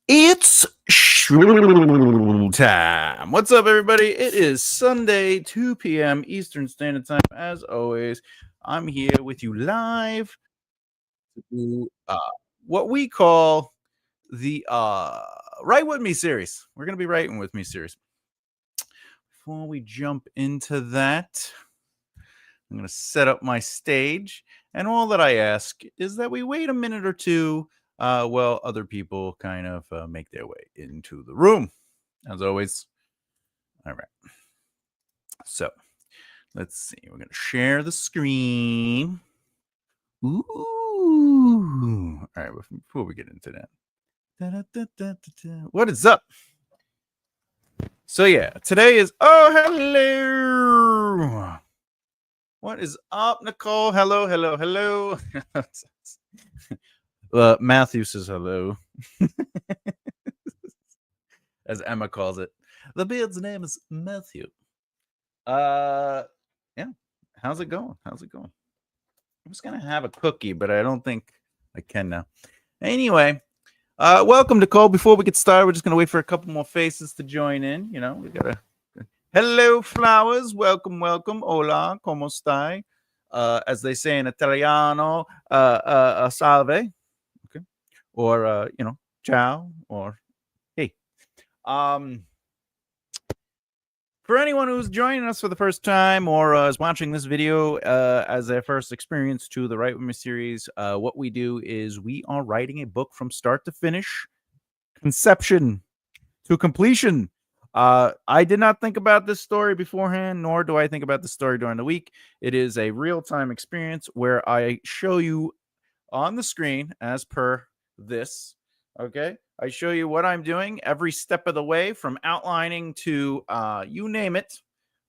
It's time. What's up, everybody? It is Sunday, 2 p.m. Eastern Standard Time. As always, I'm here with you live to do what we call the Write With Me series. We're going to be writing with me series. Before we jump into that, I'm going to set up my stage. And all that I ask is that we wait a minute or two while other people kind of make their way into the room. As always. All right. So let's see. We're going to share the screen. Ooh. All right. Before we get into that, what is up? So, yeah, today is. Oh, hello. What is up, Nicole? Hello, hello, hello. Matthew says hello. As Emma calls it. The beard's name is Matthew. Yeah. How's it going? I was gonna have a cookie, but I don't think I can now. Anyway, welcome to Cole. Before we get started, we're just gonna wait for a couple more faces to join in. You know, we gotta. Hello, flowers. Welcome. Hola, como stai? As they say in Italiano, salve. Okay, or ciao, or hey. For anyone who's joining us for the first time or is watching this video as their first experience to the Write With Me series, what we do is we are writing a book from start to finish, conception to completion. I did not think about this story beforehand, nor do I think about the story during the week. It is a real-time experience where I show you on the screen as per this, okay? I show you what I'm doing every step of the way, from outlining to you name it,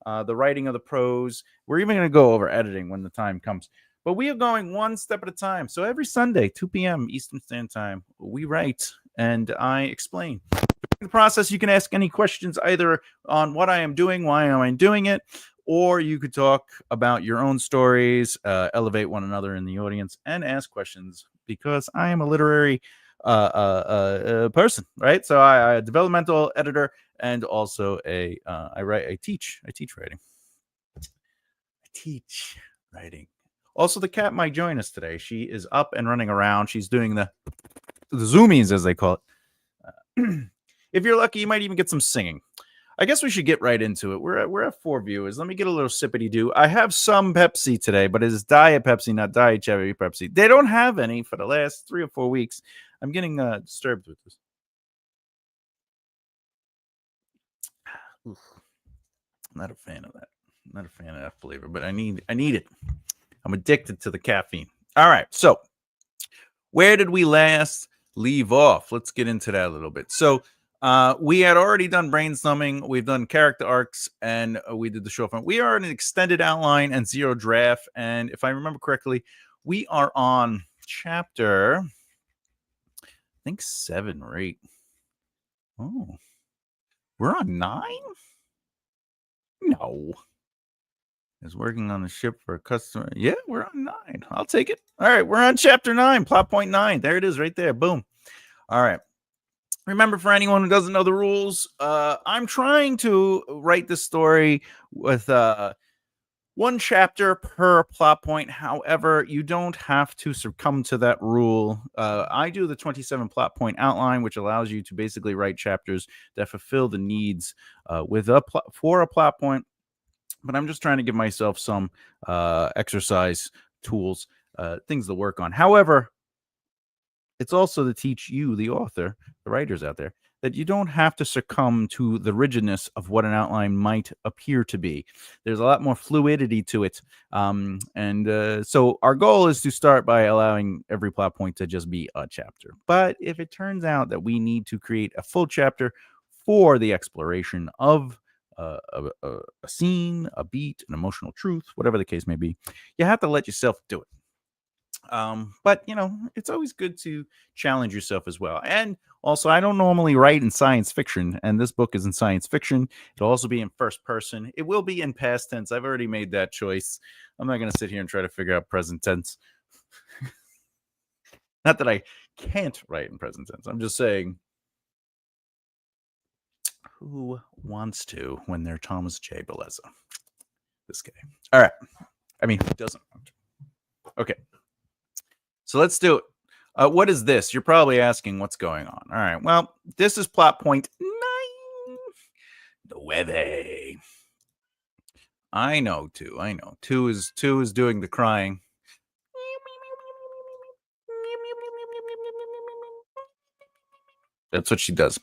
the writing of the prose. We're even going to go over editing when the time comes. But we are going one step at a time. So every Sunday, 2 p.m. Eastern Standard Time, we write and I explain. In the process, you can ask any questions either on what I am doing, why am I doing it, or you could talk about your own stories, elevate one another in the audience, and ask questions because I am a literary person, right? So I a developmental editor and also I teach writing. I teach writing. Also, the cat might join us today. She is up and running around. She's doing the zoomies, as they call it. If you're lucky, you might even get some singing. I guess we should get right into it. We're at 4 viewers. Let me get a little sippity do. I have some Pepsi today, but it is Diet Pepsi, not Diet Cherry Pepsi. They don't have any for the last 3 or 4 weeks. I'm getting disturbed with this. Oof. I'm not a fan of that. I'm not a fan of that flavor, but I need it. I'm addicted to the caffeine. All right, so where did we last leave off? Let's get into that a little bit. So we had already done brainstorming. We've done character arcs, and we did the short form. We are in an extended outline and zero draft. And if I remember correctly, we are on chapter, I think 7 or 8. Oh, we're on 9? No. Is working on the ship for a customer. Yeah, we're on 9. I'll take it. All right, we're on chapter 9, plot point 9. There it is right there. Boom. All right. Remember, for anyone who doesn't know the rules, I'm trying to write this story with 1 chapter per plot point. However, you don't have to succumb to that rule. I do the 27 plot point outline, which allows you to basically write chapters that fulfill the needs for a plot point. But I'm just trying to give myself some exercise tools, things to work on. However, it's also to teach you, the author, the writers out there, that you don't have to succumb to the rigidness of what an outline might appear to be. There's a lot more fluidity to it. So our goal is to start by allowing every plot point to just be a chapter. But if it turns out that we need to create a full chapter for the exploration of a scene, a beat, an emotional truth, whatever the case may be, you have to let yourself do it. But it's always good to challenge yourself as well. And also, I don't normally write in science fiction, and this book is in science fiction. It'll also be in first person. It will be in past tense. I've already made that choice. I'm not going to sit here and try to figure out present tense. Not that I can't write in present tense. I'm just saying Who wants to when they're Thomas J. Bellezza? This guy. All right. I mean, who doesn't want to? Okay. So let's do it. What is this? You're probably asking what's going on. All right. Well, this is plot point 9. The Nueve. I know 2. I know. 2 is doing the crying. That's what she does.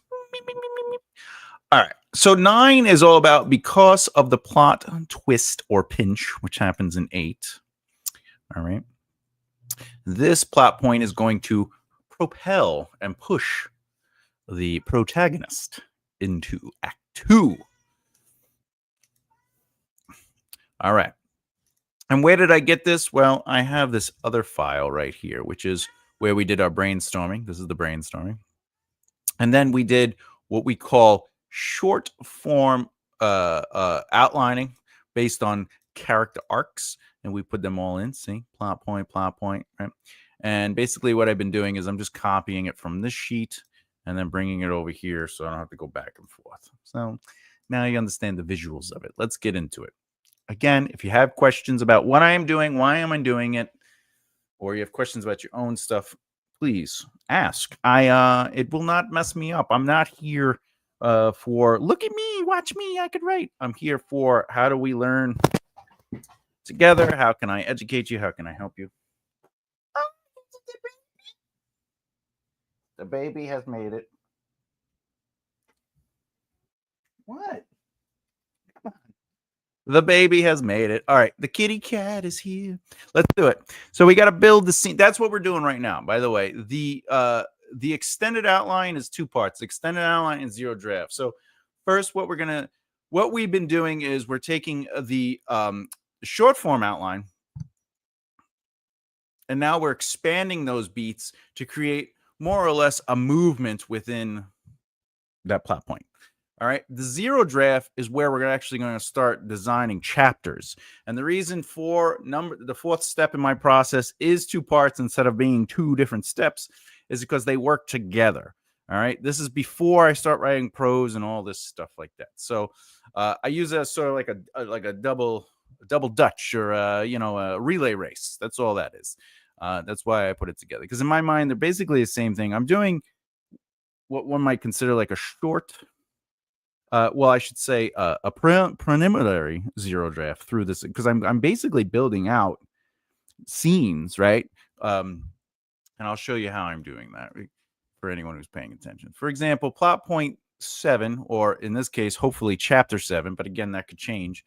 All right. So 9 is all about because of the plot twist or pinch, which happens in 8. All right. This plot point is going to propel and push the protagonist into Act 2. All right. And where did I get this? Well, I have this other file right here, which is where we did our brainstorming. This is the brainstorming. And then we did what we call short form outlining based on character arcs. And we put them all in. See, plot point, right? And basically what I've been doing is I'm just copying it from this sheet and then bringing it over here so I don't have to go back and forth. So now you understand the visuals of it. Let's get into it. Again, if you have questions about what I am doing, why am I doing it, or you have questions about your own stuff, please ask. It will not mess me up. I'm not here for look at me, watch me, I could write. I'm here for how do we learn together? How can I educate you? How can I help you? The baby has made it. What? Come on. The baby has made it. All right. The kitty cat is here. Let's do it. So we got to build the scene. That's what we're doing right now. By the way, the extended outline is 2 parts. Extended outline and 0 draft. So first, what we've been doing is we're taking the short form outline, and now we're expanding those beats to create more or less a movement within that plot point. All right. The 0 draft is where we're actually going to start designing chapters. And the reason for the 4th step in my process is 2 parts instead of being 2 different steps is because they work together. All right. This is before I start writing prose and all this stuff like that. So I use it as sort of like a double Dutch or a relay race. That's all that is. That's why I put it together, because in my mind, they're basically the same thing. I'm doing what one might consider like a short, I should say a preliminary 0 draft through this, because I'm basically building out scenes, right? And I'll show you how I'm doing that for anyone who's paying attention. For example, plot point 7, or in this case, hopefully chapter 7, but again, that could change.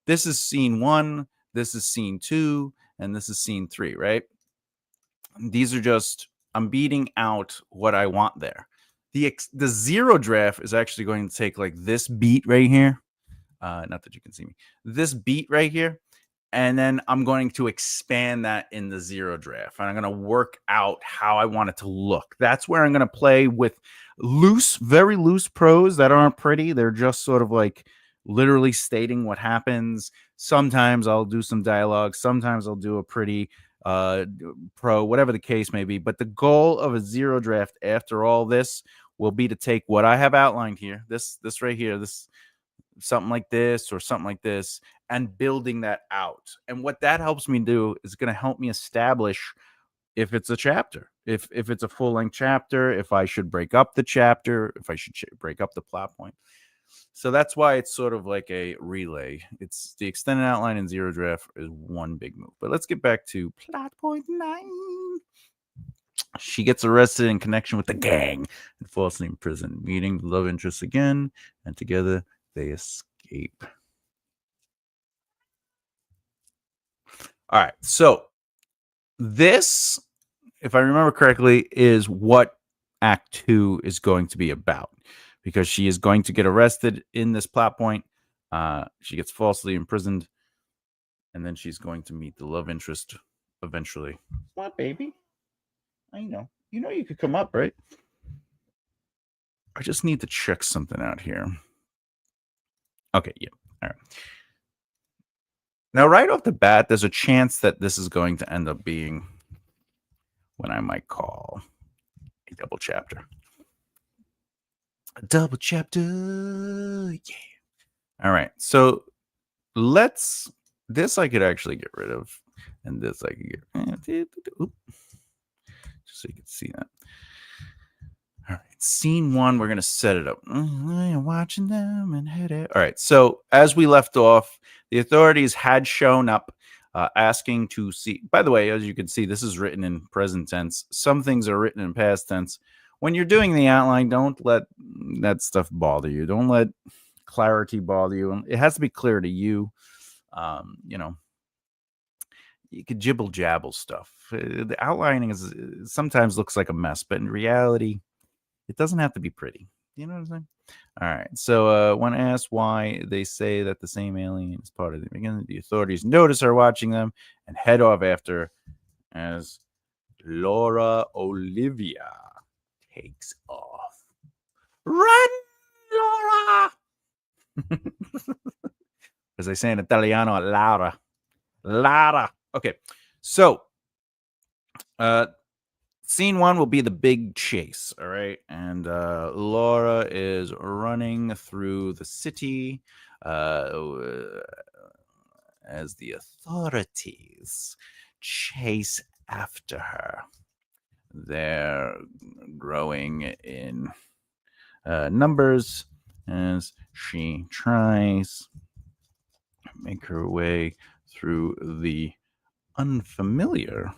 This is scene 1, this is scene 2, and this is scene 3, right? These are just, I'm beating out what I want there. The 0 draft is actually going to take like this beat right here. Not that you can see me. This beat right here. And then I'm going to expand that in the 0 draft. And I'm going to work out how I want it to look. That's where I'm going to play with very loose prose that aren't pretty. They're just sort of like literally stating what happens. Sometimes I'll do some dialogue. Sometimes I'll do a pretty whatever the case may be. But the goal of a 0 draft after all this will be to take what I have outlined here, this right here, this something like this or something like this, and building that out. And what that helps me do is going to help me establish if it's a chapter, if it's a full-length chapter, if I should break up the chapter, if I should break up the plot point. So that's why it's sort of like a relay. It's the extended outline and 0 draft is one big move. But let's get back to plot point 9. She gets arrested in connection with the gang and falsely in prison, meeting the love interest again, and together they escape. All right. So this, if I remember correctly, is what Act 2 is going to be about, because she is going to get arrested in this plot point. She gets falsely imprisoned, and then she's going to meet the love interest eventually. What, baby? I know. You know you could come up, right? I just need to check something out here. Okay, yeah. All right. Now, right off the bat, there's a chance that this is going to end up being what I might call a double chapter. A double chapter. Yeah. All right. So this I could actually get rid of. And this I could get. Just so you can see that. All right. Scene 1, we're going to set it up. Watching them and head out. All right. So as we left off, the authorities had shown up asking to see. By the way, as you can see, this is written in present tense. Some things are written in past tense. When you're doing the outline, don't let that stuff bother you. Don't let clarity bother you. It has to be clear to you. You could jibble jabble stuff. The outlining is sometimes looks like a mess, but in reality, it doesn't have to be pretty. You know what I'm saying? All right. So when asked why they say that the same alien is part of the beginning, the authorities notice her watching them and head off after as Laura Olivia takes off. Run, Laura! As they say in Italiano, Laura. Laura. Okay. So scene 1 will be the big chase, all right? And Laura is running through the city as the authorities chase after her. They're growing in numbers as she tries to make her way through the unfamiliar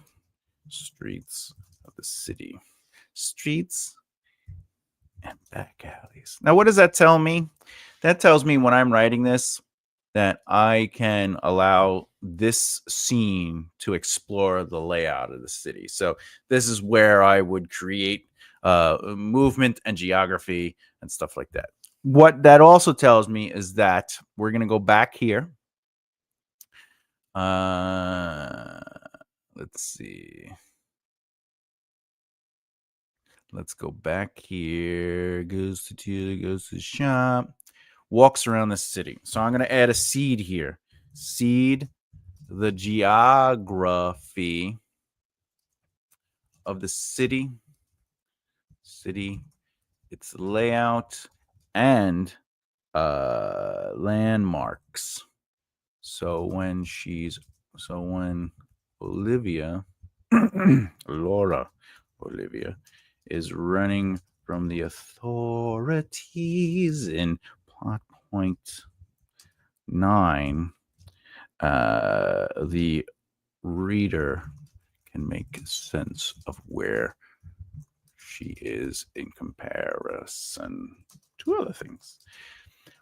streets of the city. Streets and back alleys. Now, what does that tell me? That tells me when I'm writing this that I can allow this scene to explore the layout of the city. So this is where I would create movement and geography and stuff like that. What that also tells me is that we're going to go back here. Let's see. Let's go back here. Goes to Tila, goes to the shop, walks around the city. So I'm going to add a seed here. Seed the geography of the city, its layout, and landmarks. So when Olivia, Laura Olivia, is running from the authorities in plot point 9, the reader can make sense of where she is in comparison to other things.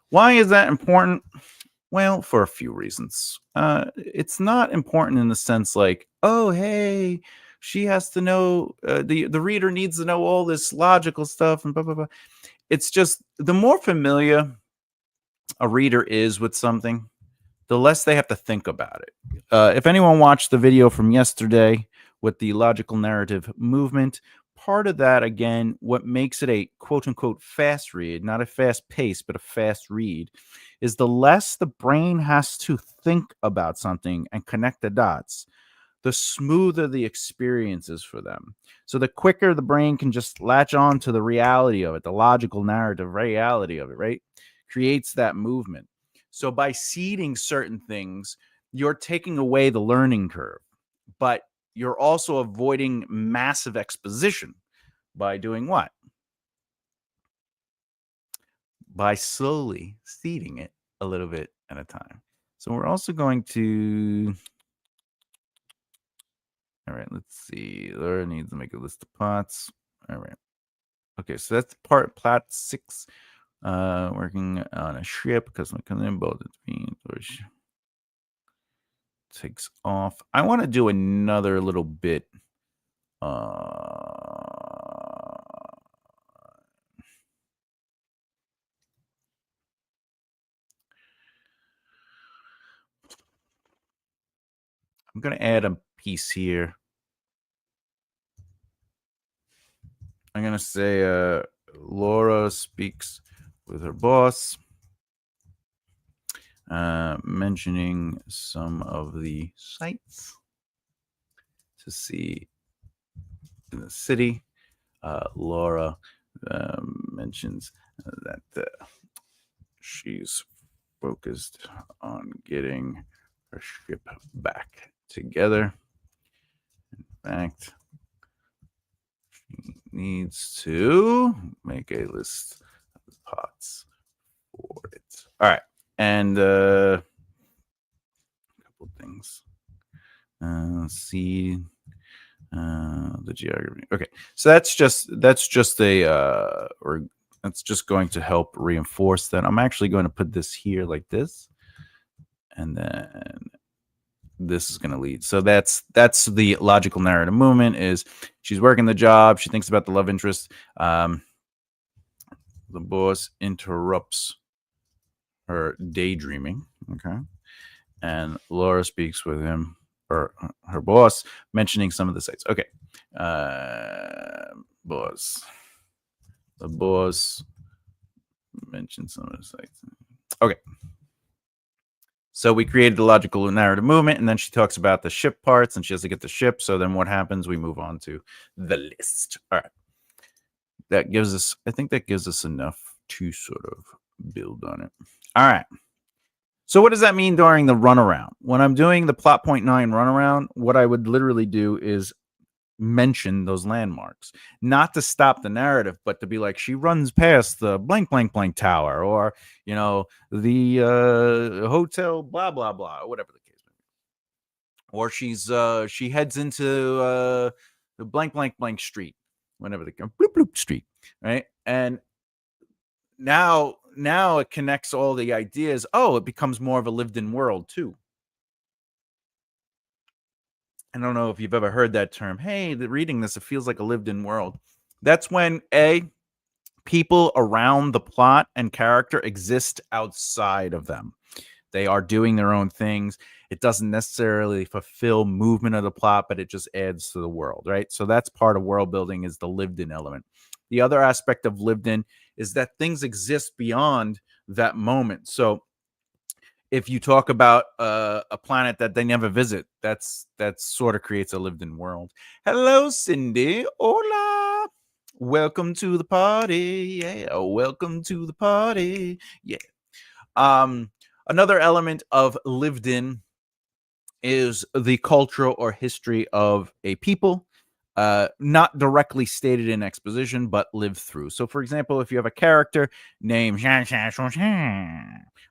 Why is that important? Well, for a few reasons. It's not important in the sense like, oh, hey, she has to know, the reader needs to know all this logical stuff and blah, blah, blah. It's just the more familiar a reader is with something, the less they have to think about it. If anyone watched the video from yesterday with the logical narrative movement, part of that, again, what makes it a quote unquote fast read, not a fast pace, but a fast read, is the less the brain has to think about something and connect the dots, the smoother the experience is for them. So the quicker the brain can just latch on to the reality of it, the logical narrative reality of it, right? Creates that movement. So by seeding certain things, you're taking away the learning curve, but you're also avoiding massive exposition by doing what? By slowly seeding it a little bit at a time. So we're also going to, all right, let's see. Laura needs to make a list of plots. All right. Okay, so that's plot 6. Working on a ship because my cousin both which takes off. I want to do another little bit. I'm going to add a piece here. I'm going to say Laura speaks with her boss, mentioning some of the sights to see in the city. Laura mentions that she's focused on getting her ship back together. In fact, she needs to make a list of pots for it. All right. And a couple things. See the geography. Okay. So that's just going to help reinforce that. I'm actually going to put this here like this. And then this is going to lead. So that's the logical narrative movement. Is she's working the job, she thinks about the love interest. The boss interrupts her daydreaming. Okay. And Laura speaks with him, or her boss, mentioning some of the sites. Okay. Boss. The boss mentioned some of the sites. Okay. So we created a logical narrative movement, and then she talks about the ship parts, and she has to get the ship. So then what happens? We move on to the list. All right. I think that gives us enough to sort of build on it. All right. So what does that mean during the runaround? When I'm doing the plot point 9 runaround, what I would literally do is mention those landmarks, not to stop the narrative, but to be like, she runs past the blank, blank, blank tower, or, the hotel, blah, blah, blah, or whatever the case may be. Or she heads into the blank, blank, blank street, whenever they come, bloop, bloop street, right? And now it connects all the ideas. Oh, it becomes more of a lived-in world too. I don't know if you've ever heard that term. Hey, reading this, it feels like a lived-in world. That's when people around the plot and character exist outside of them. They are doing their own things. It doesn't necessarily fulfill movement of the plot, but it just adds to the world, right? So that's part of world building, is the lived-in element. The other aspect of lived-in is that things exist beyond that moment. So if you talk about a planet that they never visit, that sort of creates a lived-in world. Hello, Cindy. Hola. Welcome to the party. Yeah. Welcome to the party. Yeah. Another element of lived-in is the cultural or history of a people. Not directly stated in exposition, but lived through. So, for example, if you have a character named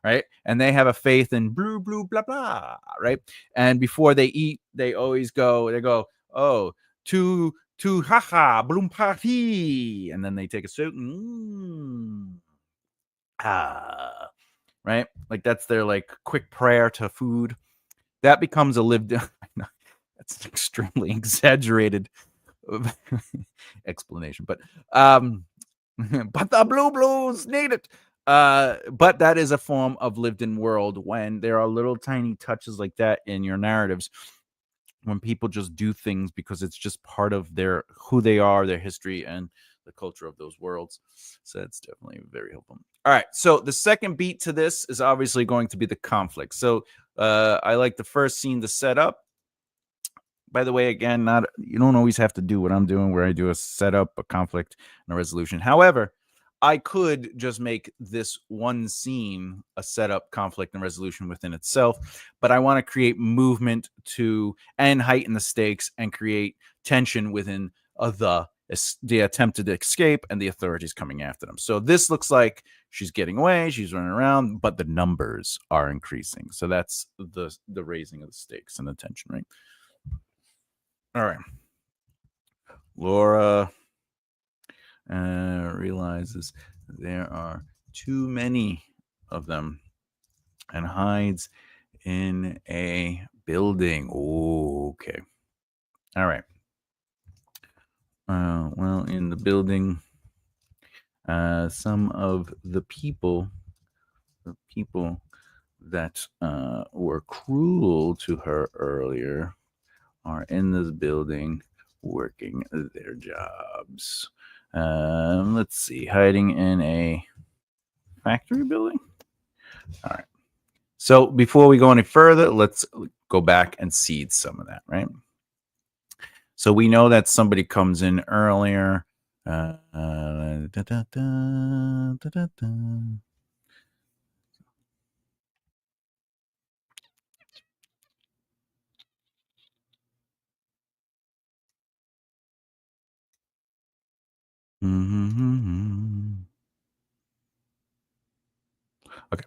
right, and they have a faith in blue, blue, blah, blah, right, and before they eat, they go, oh, to haha, bloom party, and then they take a sip, right, like that's their like quick prayer to food. That becomes a lived. That's extremely exaggerated explanation, but but the blue blues need it. But that is a form of lived-in world, when there are little tiny touches like that in your narratives, when people just do things because it's just part of who they are, their history, and the culture of those worlds. So that's definitely very helpful. All right, so the second beat to this is obviously going to be the conflict. So I like the first scene to set up. By the way, again, you don't always have to do what I'm doing, where I do a setup, a conflict, and a resolution. However, I could just make this one scene a setup, conflict, and resolution within itself, but I want to create movement and heighten the stakes and create tension within the attempted escape and the authorities coming after them. So this looks like she's getting away, she's running around, but the numbers are increasing. So that's the raising of the stakes and the tension, right? All right. Laura realizes there are too many of them and hides in a building. Okay. All right. Well, in the building, some of the people that were cruel to her earlier are in this building working their jobs. Let's see, hiding in a factory building. All right. So before we go any further, let's go back and seed some of that, right? So we know that somebody comes in earlier. Da, da, da, da, da, da. Mm-hmm. Okay.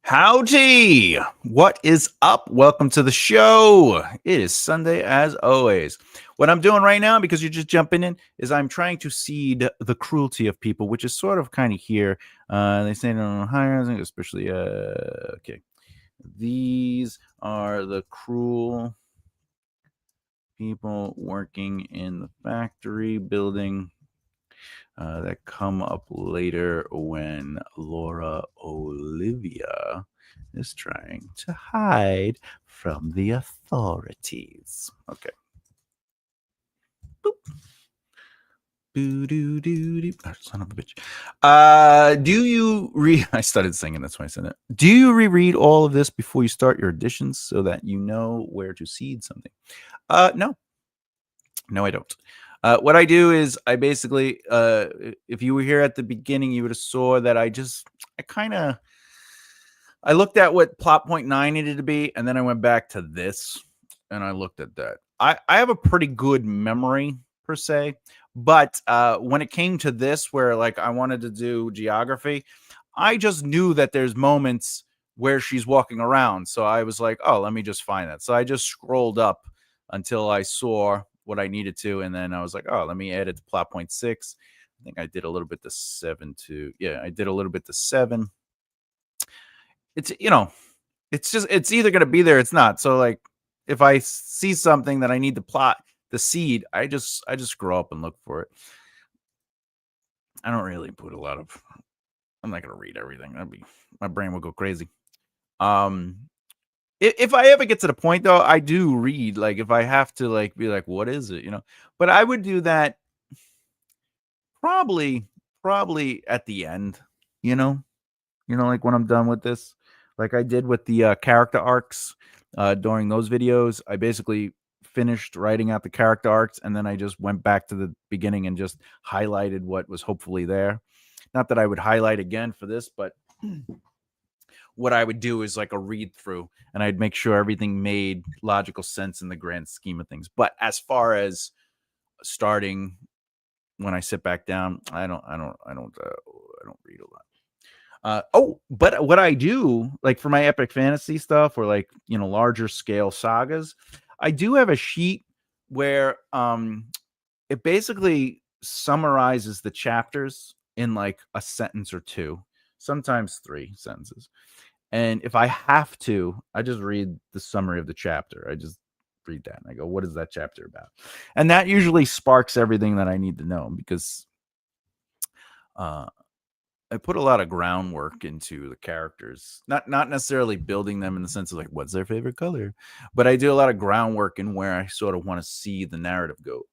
Howdy! What is up? Welcome to the show. It is Sunday as always. What I'm doing right now, because you're just jumping in, is I'm trying to seed the cruelty of people, which is sort of kind of here. They say no hiring, especially okay. These are the cruel people working in the factory building that come up later when Laura Olivia is trying to hide from the authorities. Okay. Boop. Son of a bitch. Do you read? I started singing. That's why I said it. Do you reread all of this before you start your editions so that you know where to seed something? No. No, I don't. What I do is I basically, if you were here at the beginning, you would have saw that I looked at what plot point 9 needed to be, and then I went back to this and I looked at that. I have a pretty good memory per se, but when it came to this, where like I wanted to do geography, I just knew that there's moments where she's walking around. So I was like, oh, let me just find that. So I just scrolled up until I saw what I needed to. And then I was like, oh, let me add it to plot point 6. I think I did a little bit to 7 too. Yeah, I did a little bit to 7. It's, it's either going to be there, or it's not. So like if I see something that I need to plot the seed, I just scroll up and look for it. I don't really put a lot of, I'm not going to read everything. My brain will go crazy. If I ever get to the point though, I do read, like if I have to like be like, what is it? But I would do that probably at the end, like when I'm done with this, like I did with the character arcs during those videos. I basically finished writing out the character arcs, and then I just went back to the beginning and just highlighted what was hopefully there. Not that I would highlight again for this, but what I would do is like a read through, and I'd make sure everything made logical sense in the grand scheme of things. But as far as starting when I sit back down, I don't read a lot. But what I do, like for my epic fantasy stuff or like, larger scale sagas, I do have a sheet where it basically summarizes the chapters in like a sentence or two, sometimes 3 sentences. And if I have to, I just read the summary of the chapter. I just read that and I go, what is that chapter about? And that usually sparks everything that I need to know, because I put a lot of groundwork into the characters, not necessarily building them in the sense of like what's their favorite color, but I do a lot of groundwork in where I sort of want to see the narrative go.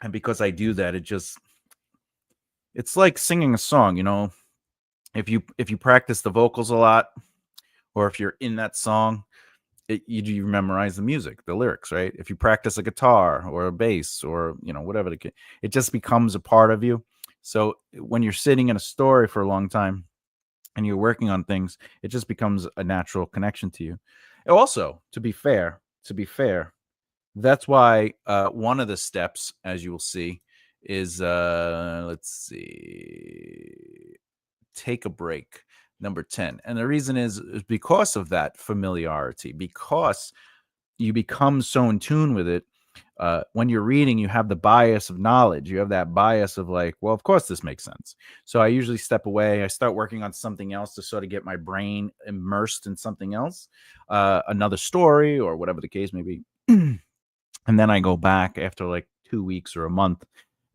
And because I do that, it's like singing a song, if you practice the vocals a lot, or if you're in that song, you memorize the music, the lyrics, right? If you practice a guitar or a bass or whatever the case, it just becomes a part of you. So when you're sitting in a story for a long time and you're working on things, it just becomes a natural connection to you. Also, to be fair, that's why one of the steps, as you will see, is let's see, take a break, number 10. And the reason is because of that familiarity, because you become so in tune with it. When you're reading, you have the bias of knowledge. You have that bias of like, well, of course this makes sense. So I usually step away. I start working on something else to sort of get my brain immersed in something else, another story or whatever the case may be. And then I go back after like 2 weeks or a month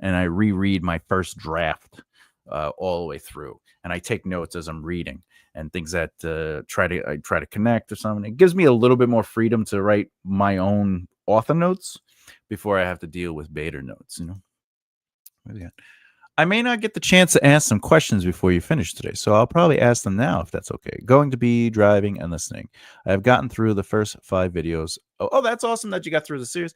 and I reread my first draft all the way through. And I take notes as I'm reading and things that I try to connect or something. It gives me a little bit more freedom to write my own author notes before I have to deal with beta notes, I may not get the chance to ask some questions before you finish today, so I'll probably ask them now if that's okay. Going to be driving and listening. I have gotten through the first 5 videos. Oh, that's awesome that you got through the series.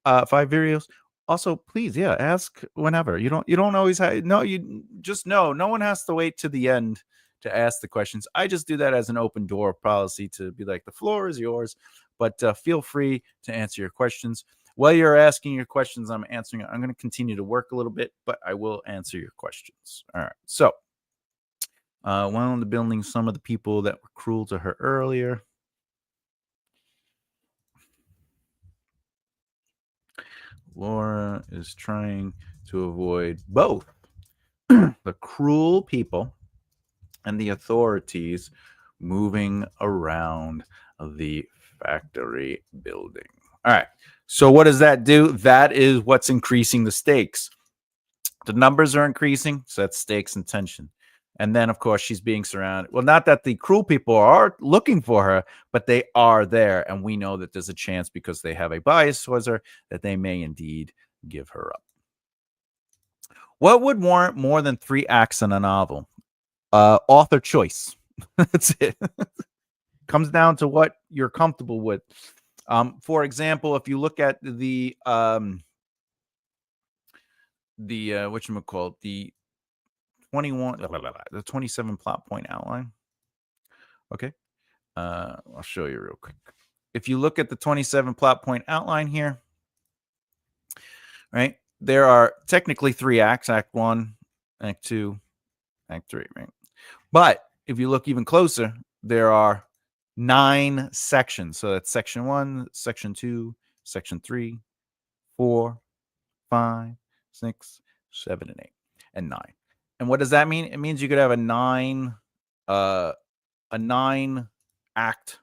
5 videos. Also, please, yeah, ask whenever. You don't always have no, you just know no one has to wait to the end to ask the questions. I just do that as an open door policy to be like the floor is yours, but feel free to answer your questions. While you're asking your questions, I'm answering. I'm going to continue to work a little bit, but I will answer your questions. All right. So, while in the building, some of the people that were cruel to her earlier. Laura is trying to avoid both the cruel people and the authorities moving around the factory building. All right. So, what does that do? That is what's increasing the stakes. The numbers are increasing, so that's stakes and tension. And then, of course, she's being surrounded. Well, not that the cruel people are looking for her, but they are there. And we know that there's a chance because they have a bias towards her that they may indeed give her up. What would warrant more than 3 acts in a novel? Author choice. That's it. Comes down to what you're comfortable with. For example, if you look at the whatchamacallit, the 21, the 27 plot point outline. Okay. I'll show you real quick. If you look at the 27 plot point outline here, right, there are technically 3 acts: Act 1, Act 2, Act 3, right? But if you look even closer, there are 9 sections. So that's section 1, section 2, section 3, 4, 5, 6, 7, and 8, and 9. And what does that mean? It means you could have a 9 act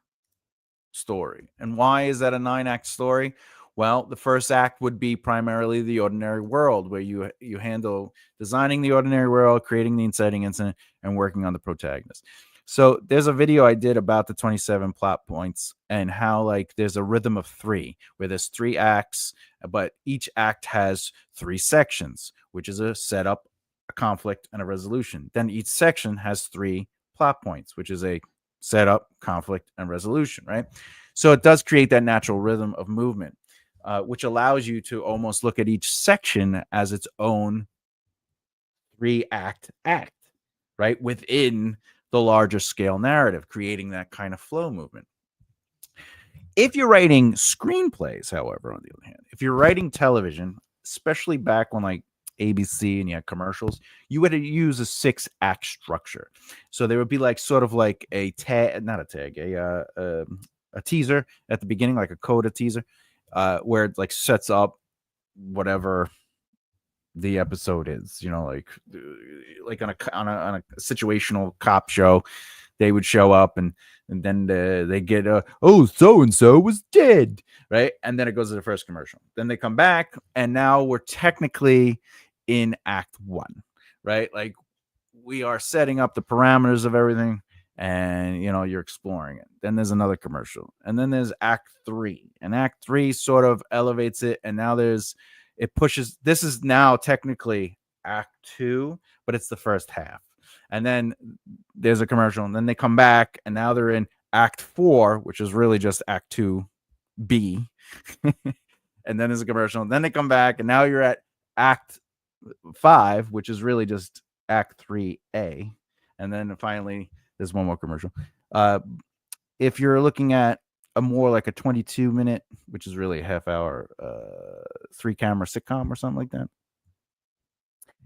story. And why is that a 9-act story? Well, the first act would be primarily the ordinary world, where you handle designing the ordinary world, creating the inciting incident, and working on the protagonist. So there's a video I did about the 27 plot points and how, like, there's a rhythm of 3, where there's 3 acts, but each act has 3 sections, which is a setup, a conflict, and a resolution. Then each section has 3 plot points, which is a setup, conflict, and resolution, right? So it does create that natural rhythm of movement, which allows you to almost look at each section as its own 3-act, right? Within the larger scale narrative, creating that kind of flow movement. If you're writing screenplays, however, on the other hand, if you're writing television, especially back when like ABC and you had commercials, you would use a 6-act structure. So there would be like sort of like a tag, not a tag, a teaser at the beginning, like a coda teaser, where it like sets up whatever the episode is, like on a situational cop show. They would show up and then they get oh, so and so was dead, right? And then it goes to the first commercial. Then they come back and now we're technically in Act 1, right? Like we are setting up the parameters of everything and you're exploring it. Then there's another commercial. And then there's Act 3. And Act 3 sort of elevates it, and now it pushes. This is now technically Act 2, but it's the first half. And then there's a commercial, and then they come back, and now they're in Act 4, which is really just Act 2B. And then there's a commercial, and then they come back, and now you're at Act 5, which is really just Act 3A. And then finally, there's one more commercial. If you're looking at a more like a 22-minute, which is really a half-hour, 3-camera sitcom or something like that,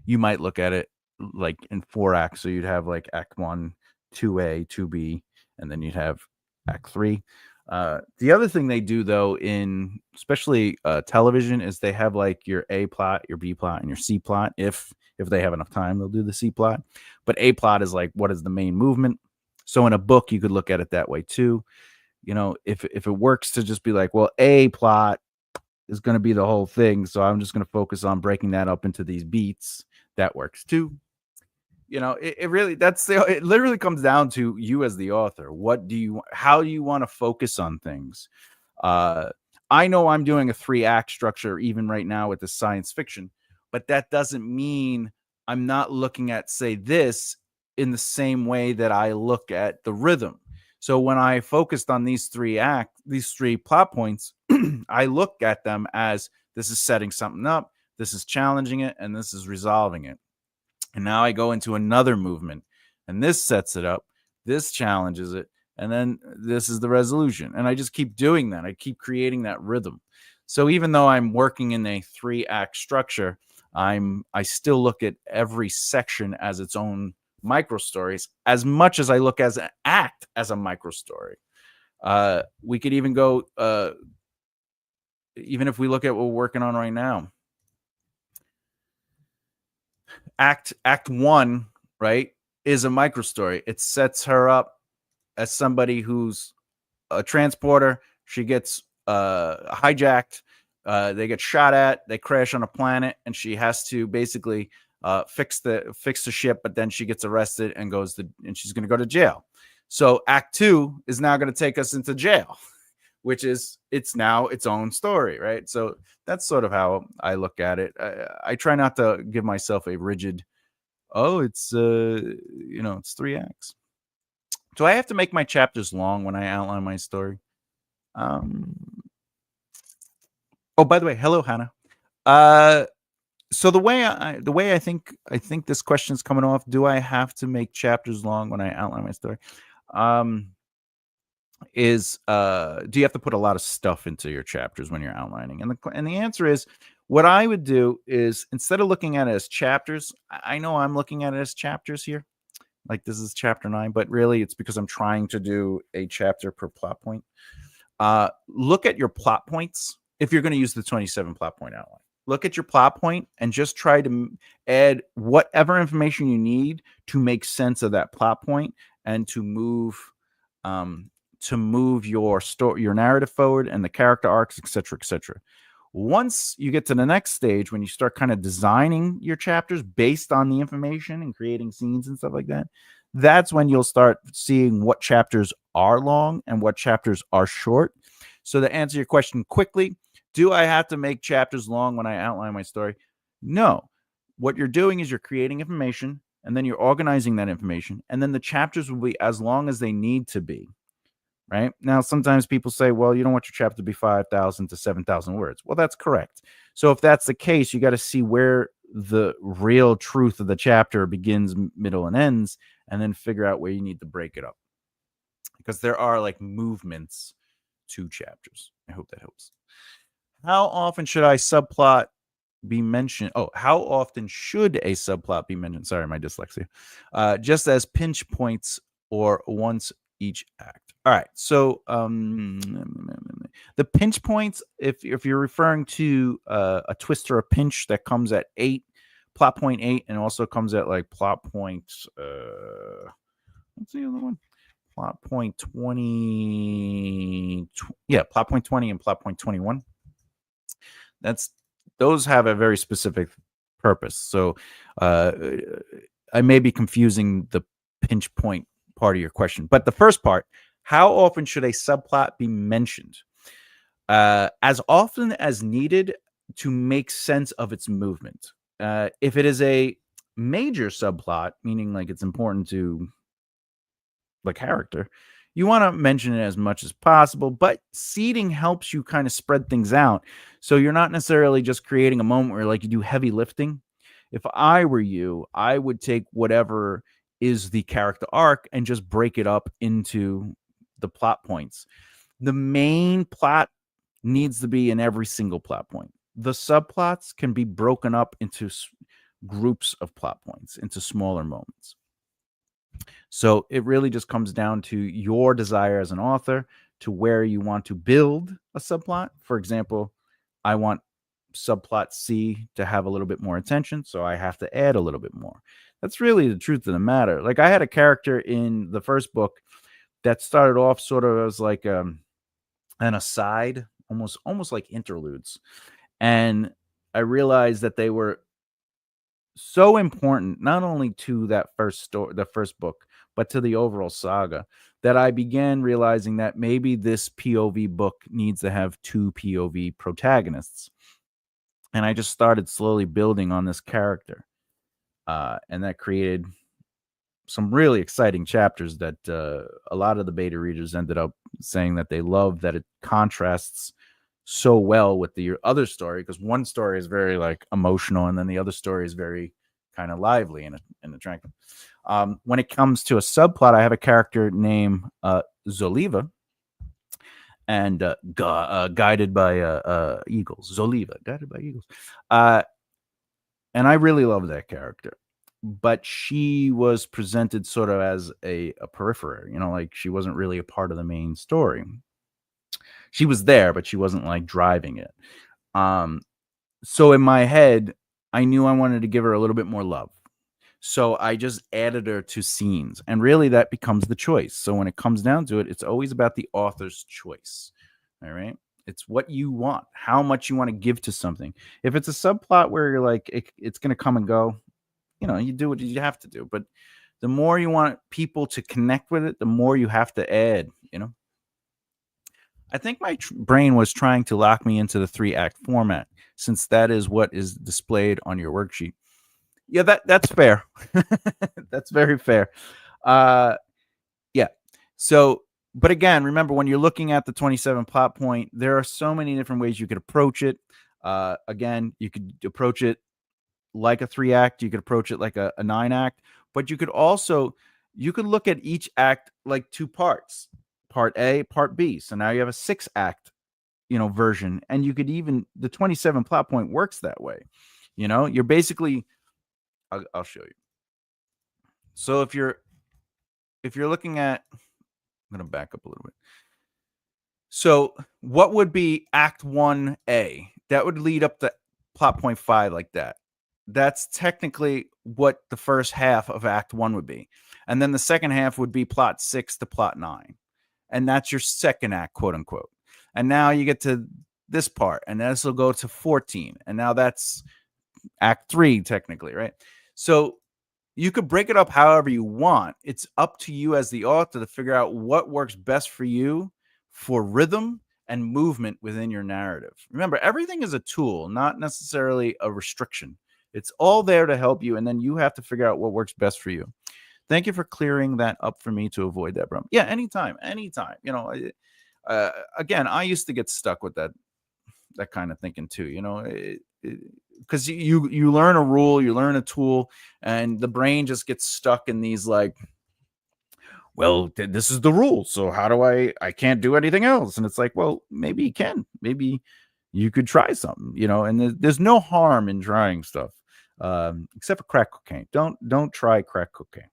you might look at it like in 4 acts. So you'd have like Act 1, 2A, 2B, and then you'd have Act 3. The other thing they do, though, in especially television, is they have like your A plot, your B plot, and your C plot. If they have enough time, they'll do the C plot. But A plot is like, what is the main movement? So in a book, you could look at it that way too. If it works to just be like, well, A plot is going to be the whole thing, so I'm just going to focus on breaking that up into these beats. That works too. It literally comes down to you as the author. How do you want to focus on things? I know I'm doing a 3-act structure even right now with the science fiction, but that doesn't mean I'm not looking at, say, this in the same way that I look at the rhythm. So when I focused on these 3 plot points, I look at them as this is setting something up, this is challenging it, and this is resolving it. And now I go into another movement, and this sets it up, this challenges it, and then this is the resolution. And I just keep doing that. I keep creating that rhythm. So even though I'm working in a 3-act structure, I still look at every section as its own micro stories, as much as I look as an act as a micro story. We could even go, even if we look at what we're working on right now, act 1, right, is a micro story. It sets her up as somebody who's a transporter. She gets hijacked. They get shot at. They crash on a planet, and she has to basically fix the ship. But then she gets arrested and and she's going to go to jail. So Act 2 is now going to take us into jail, which is it's now its own story, right? So that's sort of how I look at it. I try not to give myself a rigid, it's 3 acts. Do I have to make my chapters long when I outline my story? Oh, by the way, hello, Hannah. So the way I think this question is coming off, do I have to make chapters long when I outline my story? Do you have to put a lot of stuff into your chapters when you're outlining? And the answer is, what I would do is, instead of looking at it as chapters, I know I'm looking at it as chapters here. Like this is chapter 9, but really it's because I'm trying to do a chapter per plot point. Look at your plot points. If you're going to use the 27 plot point outline, look at your plot point and just try to add whatever information you need to make sense of that plot point and to move your story, your narrative forward, and the character arcs, etc., etc. Once you get to the next stage, when you start kind of designing your chapters based on the information and creating scenes and stuff like that, that's when you'll start seeing what chapters are long and what chapters are short. So to answer your question quickly, do I have to make chapters long when I outline my story? No. What you're doing is you're creating information, and then you're organizing that information, and then the chapters will be as long as they need to be. Right now, sometimes people say, well, you don't want your chapter to be 5,000 to 7,000 words. Well, that's correct. So if that's the case, you got to see where the real truth of the chapter begins, middle, and ends, and then figure out where you need to break it up. Because there are like movements to chapters. I hope that helps. How often should I subplot be mentioned? Oh, how often should a subplot be mentioned? Sorry, my dyslexia. Just as pinch points or once each act. All right, so the pinch points, if you're referring to a twist or a pinch that comes at plot point 8, and also comes at like plot point, what's the other one? Plot point 20. Yeah, plot point 20 and plot point 21. Those have a very specific purpose. So I may be confusing the pinch point part of your question, but the first part, how often should a subplot be mentioned? As often as needed to make sense of its movement. If it is a major subplot, meaning like it's important to the character, you want to mention it as much as possible, but seeding helps you kind of spread things out. So you're not necessarily just creating a moment where like you do heavy lifting. If I were you, I would take whatever is the character arc and just break it up into the plot points. The main plot needs to be in every single plot point. The subplots can be broken up into groups of plot points, into smaller moments. So it really just comes down to your desire as an author, to where you want to build a subplot. For example, I want subplot C to have a little bit more attention, so I have to add a little bit more. That's really the truth of the matter. Like I had a character in the first book that started off sort of as like an aside, almost like interludes. And I realized that they were so important, not only to that the first book, but to the overall saga, that I began realizing that maybe this POV book needs to have 2 POV protagonists. And I just started slowly building on this character. And that created some really exciting chapters that a lot of the beta readers ended up saying that they love, that it contrasts so well with the other story, because one story is very like emotional, and then the other story is very kind of lively and attractive. When it comes to a subplot, I have a character named Zoliva, and guided by eagles. Zoliva, guided by eagles. And I really love that character. But she was presented sort of as a periphery, like she wasn't really a part of the main story. She was there, but she wasn't like driving it. So in my head, I knew I wanted to give her a little bit more love. So I just added her to scenes, and really that becomes the choice. So when it comes down to it, it's always about the author's choice. All right. It's what you want, how much you want to give to something. If it's a subplot where you're like, it's going to come and go, you do what you have to do. But the more you want people to connect with it, the more you have to add. I think my brain was trying to lock me into the 3-act format, since that is what is displayed on your worksheet. Yeah, that's fair. That's very fair. Yeah. So, but again, remember, when you're looking at the 27 plot point, there are so many different ways you could approach it. Again, you could approach it like a 3-act. You could approach it like a 9-act. But you could look at each act like 2 parts, part A, part B. So now you have a 6-act, version. And you could the 27 plot point works that way. You're basically, I'll show you. So if you're looking at, I'm going to back up a little bit. So what would be Act 1A? That would lead up to plot point 5 like that. That's technically what the first half of Act 1 would be. And then the second half would be plot 6 to plot 9. And that's your second act, quote unquote. And now you get to this part, and this will go to 14. And now that's Act 3, technically, right? So you could break it up however you want. It's up to you as the author to figure out what works best for you for rhythm and movement within your narrative. Remember, everything is a tool, not necessarily a restriction. It's all there to help you, and then you have to figure out what works best for you. Thank you for clearing that up for me to avoid that problem. Yeah, anytime. Again, I used to get stuck with that kind of thinking too. Because you learn a rule, you learn a tool, and the brain just gets stuck in these like, well, this is the rule, so how do I can't do anything else? And it's like, well, maybe you can. Maybe you could try something, and there's no harm in trying stuff, except for crack cocaine. Don't try crack cocaine.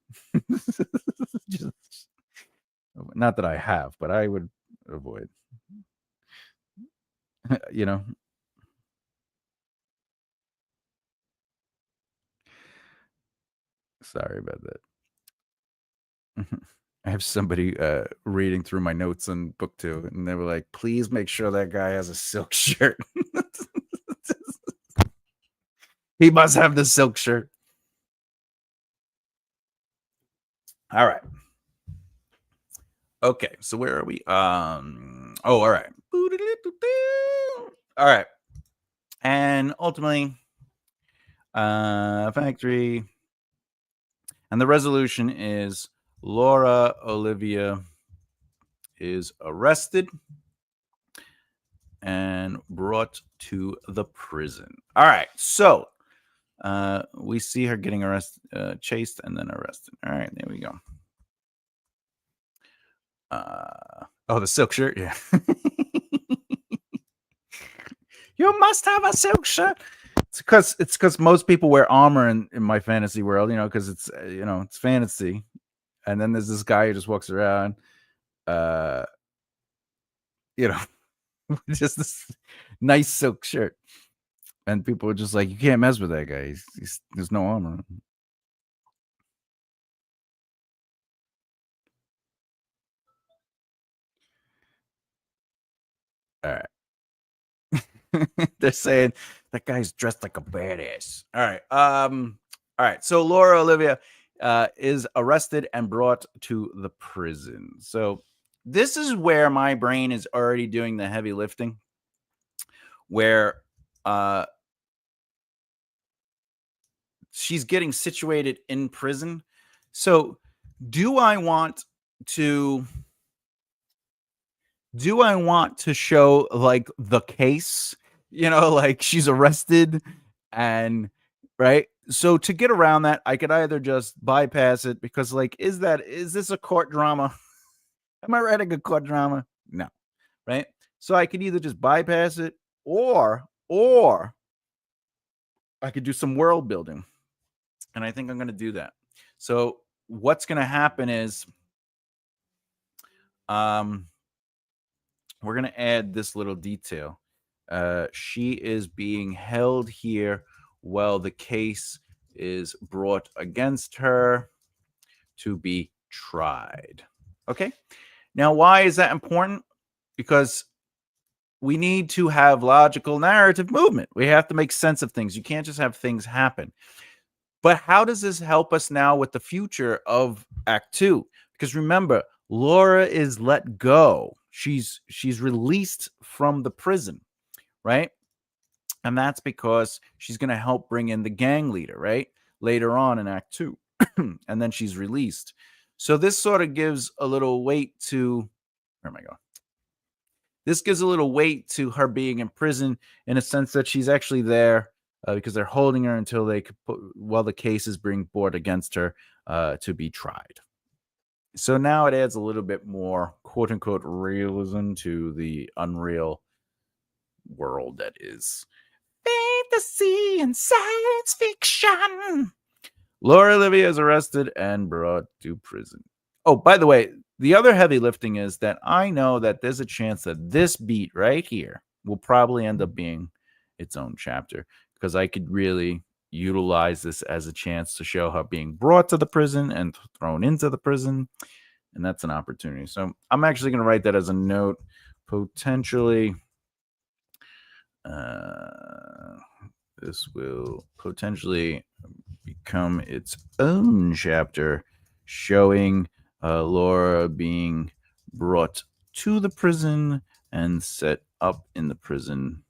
Just, not that I have, but I would avoid. Sorry about that. I have somebody reading through my notes on book 2, and they were like, please make sure that guy has a silk shirt. He must have the silk shirt. All right. Okay, so where are we? All right. All right. And ultimately, factory. And the resolution is Laura Olivia is arrested and brought to the prison. All right. So we see her getting arrested, chased, and then arrested. All right. There we go. The silk shirt. Yeah. You must have a silk shirt. It's because most people wear armor in my fantasy world, because it's it's fantasy. And then there's this guy who just walks around, just this nice silk shirt, and people are just like, you can't mess with that guy. There's no armor. All right. They're saying that guy's dressed like a badass. All right. All right. So Laura Olivia is arrested and brought to the prison. So this is where my brain is already doing the heavy lifting, where she's getting situated in prison. So do I want to Do I want to show like the case, like she's arrested and right? So to get around that, I could either just bypass it because like is this a court drama? Am I writing a court drama? No, right? So I could either just bypass it or I could do some world building. And I think I'm going to do that. So what's going to happen is we're going to add this little detail. She is being held here while the case is brought against her to be tried. Okay. Now, why is that important? Because we need to have logical narrative movement. We have to make sense of things. You can't just have things happen. But how does this help us now with the future of Act 2? Because remember, Laura is let go. She's released from the prison, right? And that's because she's going to help bring in the gang leader, right? Later on in Act 2. And then she's released. So this sort of gives a little weight to, where am I going? This gives a little weight to her being in prison in a sense that she's actually there because they're holding her until while the case is being brought against her to be tried. So now it adds a little bit more quote unquote realism to the unreal world that is fantasy and science fiction. Laura Olivia is arrested and brought to prison. Oh, by the way, the other heavy lifting is that I know that there's a chance that this beat right here will probably end up being its own chapter because I could really utilize this as a chance to show her being brought to the prison and thrown into the prison. And that's an opportunity. So I'm actually going to write that as a note, potentially. This will potentially become its own chapter showing Laura being brought to the prison and set up in the prison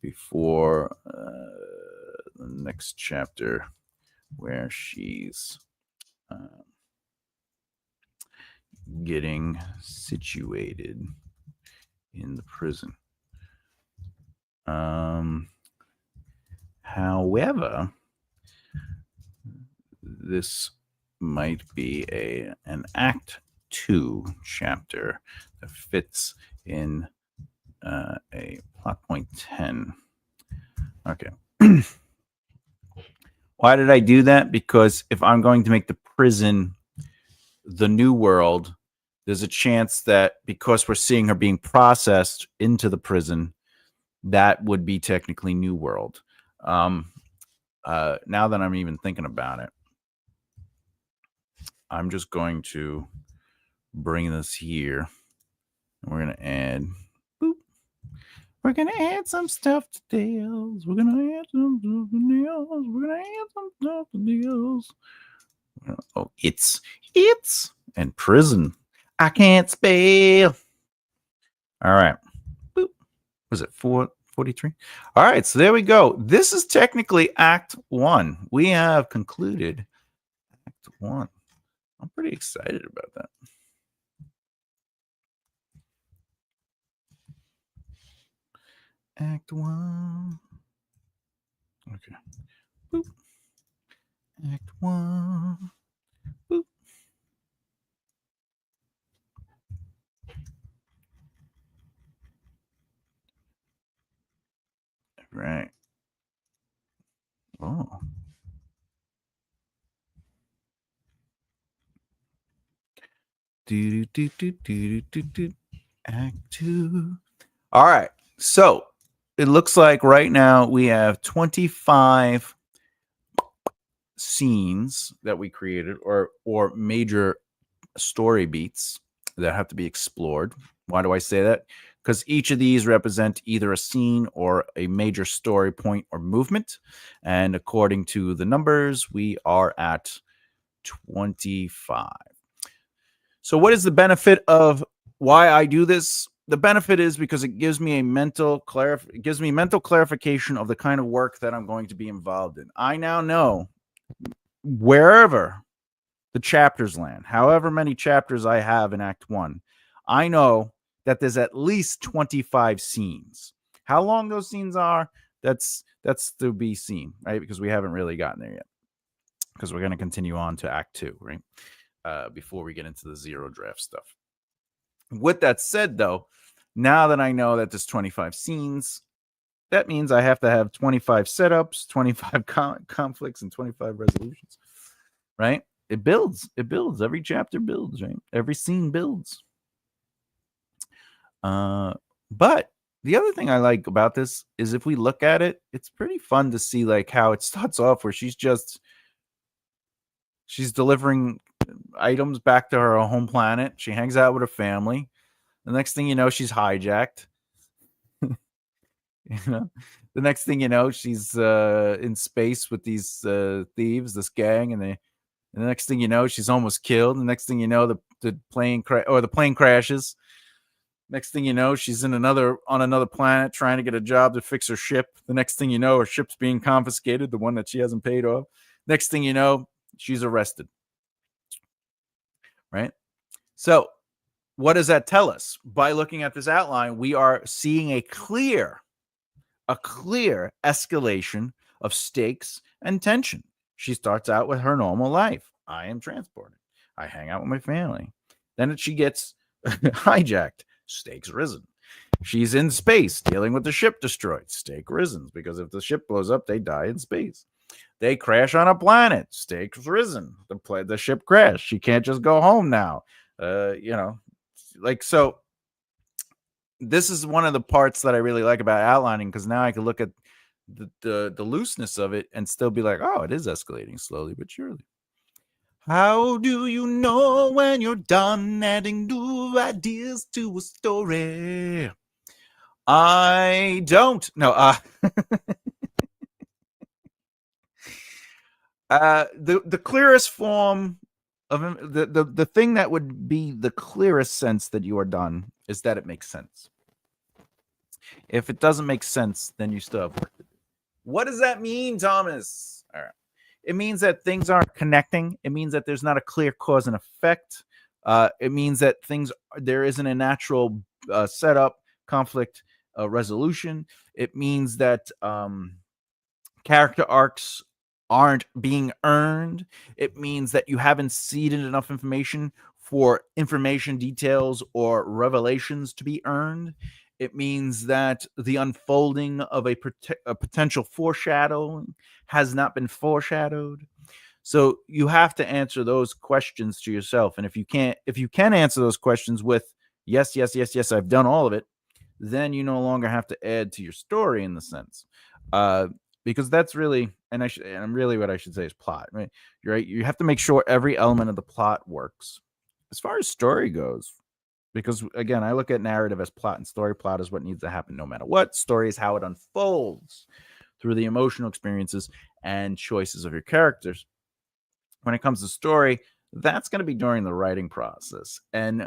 before the next chapter where she's getting situated in the prison. However, this might be an Act 2 chapter that fits in a plot point 10. Okay. Why did I do that? Because if I'm going to make the prison the new world, there's a chance that because we're seeing her being processed into the prison, that would be technically New World. Now that I'm even thinking about it, I'm just going to bring this here. And we're going to add, boop. We're going to add some stuff to Dales. We're going to add some stuff to Dales. We're going to add some stuff to Dales. Oh, it's, and prison. I can't spell. All right. Boop. Was it 443? All right, so there we go. This is technically Act 1. We have concluded Act 1. I'm pretty excited about that. Act 1. Okay. Boop. Act 1. Boop. Right. Oh. Act 2. All right. So it looks like right now we have 25 scenes that we created or major story beats that have to be explored. Why do I say that? Because each of these represent either a scene or a major story point or movement. And according to the numbers, we are at 25. So what is the benefit of why I do this? The benefit is because it gives me mental clarification of the kind of work that I'm going to be involved in. I now know wherever the chapters land, however many chapters I have in Act 1, I know that there's at least 25 scenes. How long those scenes are, that's to be seen, right? Because we haven't really gotten there yet. Because we're going to continue on to Act 2, right? Before we get into the zero draft stuff. With that said, though, now that I know that there's 25 scenes, that means I have to have 25 setups, 25 conflicts, and 25 resolutions, right? It builds. It builds. Every chapter builds, right? Every scene builds. But the other thing I like about this is if we look at it, it's pretty fun to see like how it starts off where she's delivering items back to her home planet. She hangs out with her family. The next thing you know, she's hijacked. The next thing you know, she's in space with these thieves, this gang, and the next thing you know, she's almost killed. The next thing you know, the plane crashes. Next thing you know, she's on another planet trying to get a job to fix her ship. The next thing you know, her ship's being confiscated, the one that she hasn't paid off. Next thing you know, she's arrested. Right? So, what does that tell us? By looking at this outline, we are seeing a clear escalation of stakes and tension. She starts out with her normal life. I am transported. I hang out with my family. Then she gets hijacked. Stakes risen. She's in space dealing with the ship destroyed. Stake risen, because if the ship blows up, they die in space. They crash on a planet. Stakes risen. The ship crashed. She can't just go home now. So this is one of the parts that I really like about outlining, because now I can look at the looseness of it and still be like, oh, it is escalating slowly but surely. How do you know when you're done adding new ideas to a story? I don't. No. The clearest form of the thing that would be the clearest sense that you are done is that it makes sense. If it doesn't make sense, then you still have work to do. What does that mean, Thomas? All right. It means that things aren't connecting. It means that there's not a clear cause and effect. It means that there isn't a natural setup, conflict, resolution. It means that character arcs aren't being earned. It means that you haven't seeded enough information for information, details, or revelations to be earned. It means that the unfolding of a potential foreshadowing has not been foreshadowed. So you have to answer those questions to yourself. And if you can answer those questions with yes, I've done all of it, then you no longer have to add to your story in the sense. Because that's really, and really what I should say is plot, right? You're right. You have to make sure every element of the plot works. As far as story goes, because again, I look at narrative as plot, and story. Plot is what needs to happen no matter what. Story is how it unfolds through the emotional experiences and choices of your characters. When it comes to story, that's going to be during the writing process. And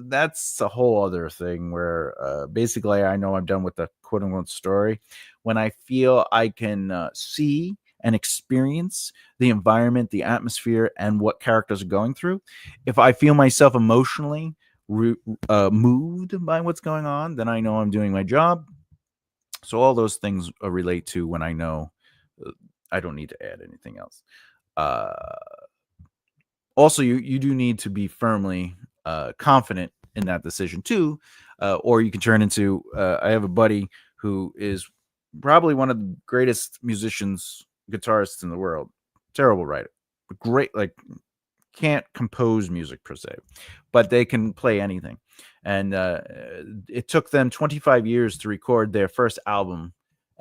that's a whole other thing where basically I know I'm done with the quote unquote story when I feel I can see and experience the environment, the atmosphere, and what characters are going through. If I feel myself emotionally moved by what's going on, then I know I'm doing my job. So all those things relate to when I know I don't need to add anything else. Also, you do need to be firmly confident in that decision too, or you can turn into. I have a buddy who is probably one of the greatest musicians, guitarists in the world. Terrible writer, great, can't compose music per se, but they can play anything. And it took them 25 years to record their first album.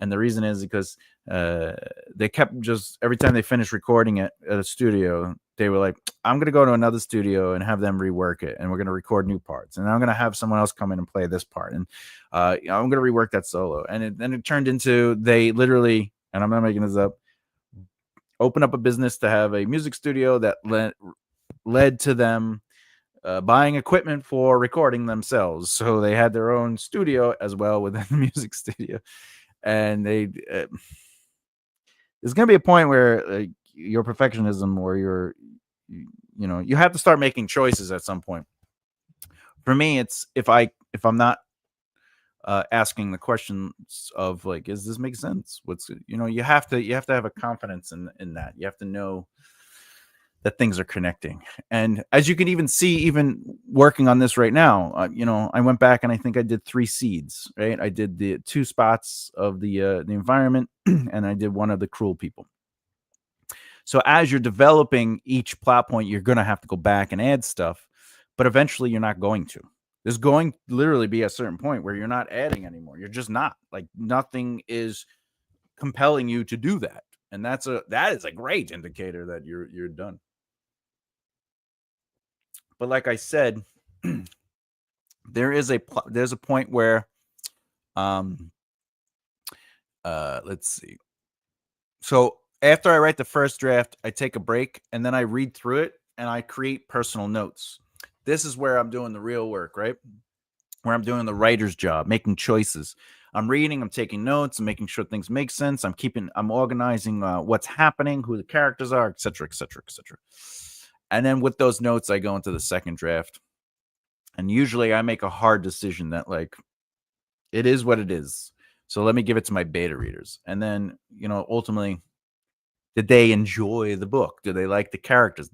And the reason is because they kept just every time they finished recording it at a studio, they were like, I'm going to go to another studio and have them rework it. And we're going to record new parts. And I'm going to have someone else come in and play this part. And I'm going to rework that solo. And then it turned into they literally, and I'm not making this up, open up a business to have a music studio that led to them buying equipment for recording themselves. So they had their own studio as well within the music studio. And there's going to be a point where your perfectionism or you have to start making choices at some point. For me, it's if I'm not asking the questions of like, does this make sense? What's you have to have a confidence in that. You have to know that things are connecting. And as you can even see, even working on this right now, I went back and I think I did 3 seeds, right? I did the 2 spots of the environment, and I did one of the cruel people. So as you're developing each plot point, you're going to have to go back and add stuff, but eventually you're not going to. There's going to literally be a certain point where you're not adding anymore. You're just not. Like nothing is compelling you to do that. And that is a great indicator that you're done. But like I said, there's a point where let's see. So after I write the first draft, I take a break and then I read through it and I create personal notes. This is where I'm doing the real work, right? Where I'm doing the writer's job, making choices. I'm reading, I'm taking notes, I'm making sure things make sense. I'm organizing what's happening, who the characters are, etc., etc., etc. And then with those notes, I go into the second draft. And usually I make a hard decision that like, it is what it is. So let me give it to my beta readers. And then, ultimately, did they enjoy the book? Do they like the characters?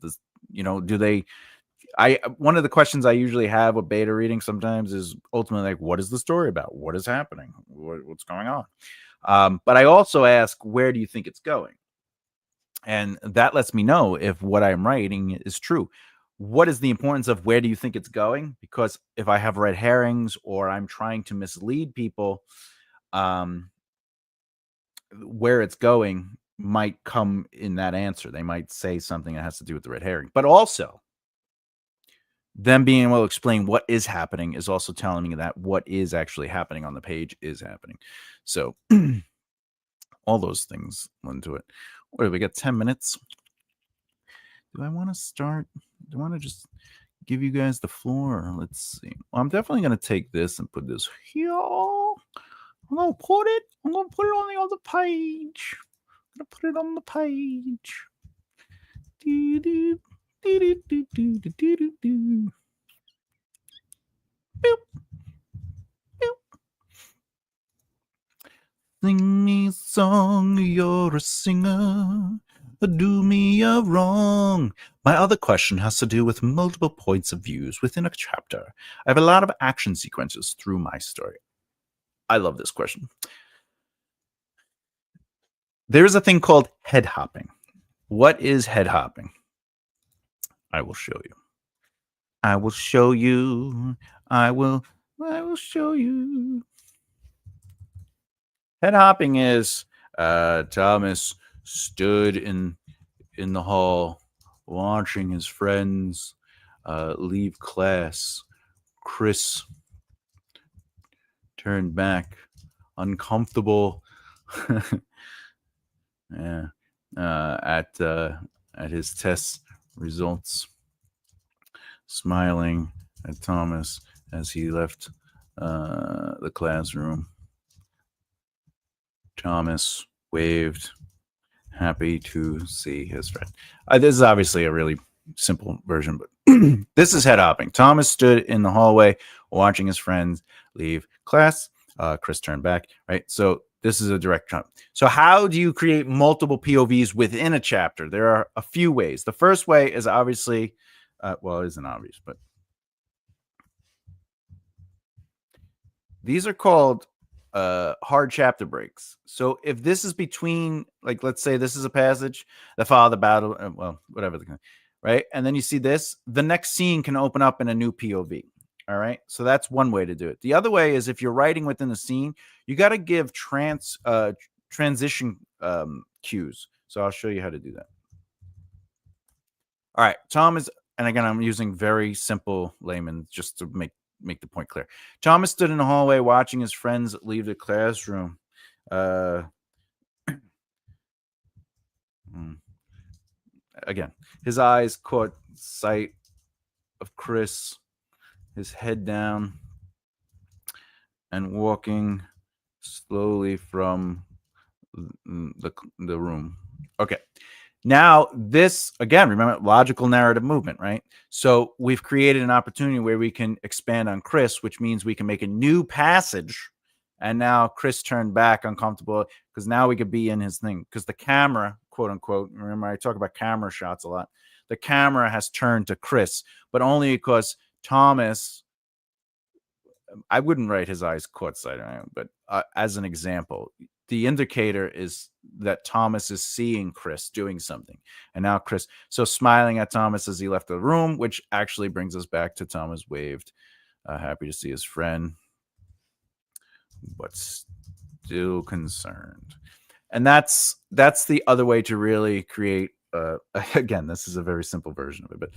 One of the questions I usually have with beta reading sometimes is ultimately like, what is the story about? What is happening? What's going on? But I also ask, where do you think it's going? And that lets me know if what I'm writing is true. What is the importance of where do you think it's going? Because if I have red herrings or I'm trying to mislead people, where it's going might come in that answer. They might say something that has to do with the red herring, but also them being able to explain what is happening is also telling me that what is actually happening on the page is happening. So all those things went into it. What do we got? 10 minutes. Do I want to start? Do I want to just give you guys the floor? Let's see. Well, I'm definitely going to take this and put this here. I'm going to put it on the other page. I'm going to put it on the page. Do, do, do, do, do, do, do, do, do. Boop. Boop. Sing me a song, you're a singer. Do me a wrong. My other question has to do with multiple points of views within a chapter. I have a lot of action sequences through my story. I love this question. There is a thing called head hopping. What is head hopping? I will show you. I will show you. I will show you. Head hopping is Thomas stood in the hall watching his friends leave class. Chris turned back, uncomfortable yeah, at his test results, smiling at Thomas as he left the classroom. Thomas waved, happy to see his friend. This is obviously a really simple version, but this is head hopping. Thomas stood in the hallway watching his friends leave class. Chris turned back, right? So this is a direct jump. So how do you create multiple POVs within a chapter? There are a few ways. The first way is obviously, it isn't obvious, but these are called hard chapter breaks. So if this is between, like, let's say this is a passage, the father battle, whatever right? And then you see this, the next scene can open up in a new POV. All right. So that's one way to do it. The other way is if you're writing within the scene, you got to give transition cues. So I'll show you how to do that. All right. And again, I'm using very simple layman just to make the point clear. Thomas stood in the hallway watching his friends leave the classroom. Again, his eyes caught sight of Chris, his head down, and walking slowly from the room. Okay. Now, this again, remember logical narrative movement, right? So we've created an opportunity where we can expand on Chris, which means we can make a new passage. And now Chris turned back uncomfortable because now we could be in his thing. Because the camera, quote unquote, remember I talk about camera shots a lot. The camera has turned to Chris, but only because Thomas, I wouldn't write his eyes caught sight, but as an example, the indicator is that Thomas is seeing Chris doing something. And now Chris, so smiling at Thomas as he left the room, which actually brings us back to Thomas waved, happy to see his friend, but still concerned. And that's the other way to really create, again, this is a very simple version of it, but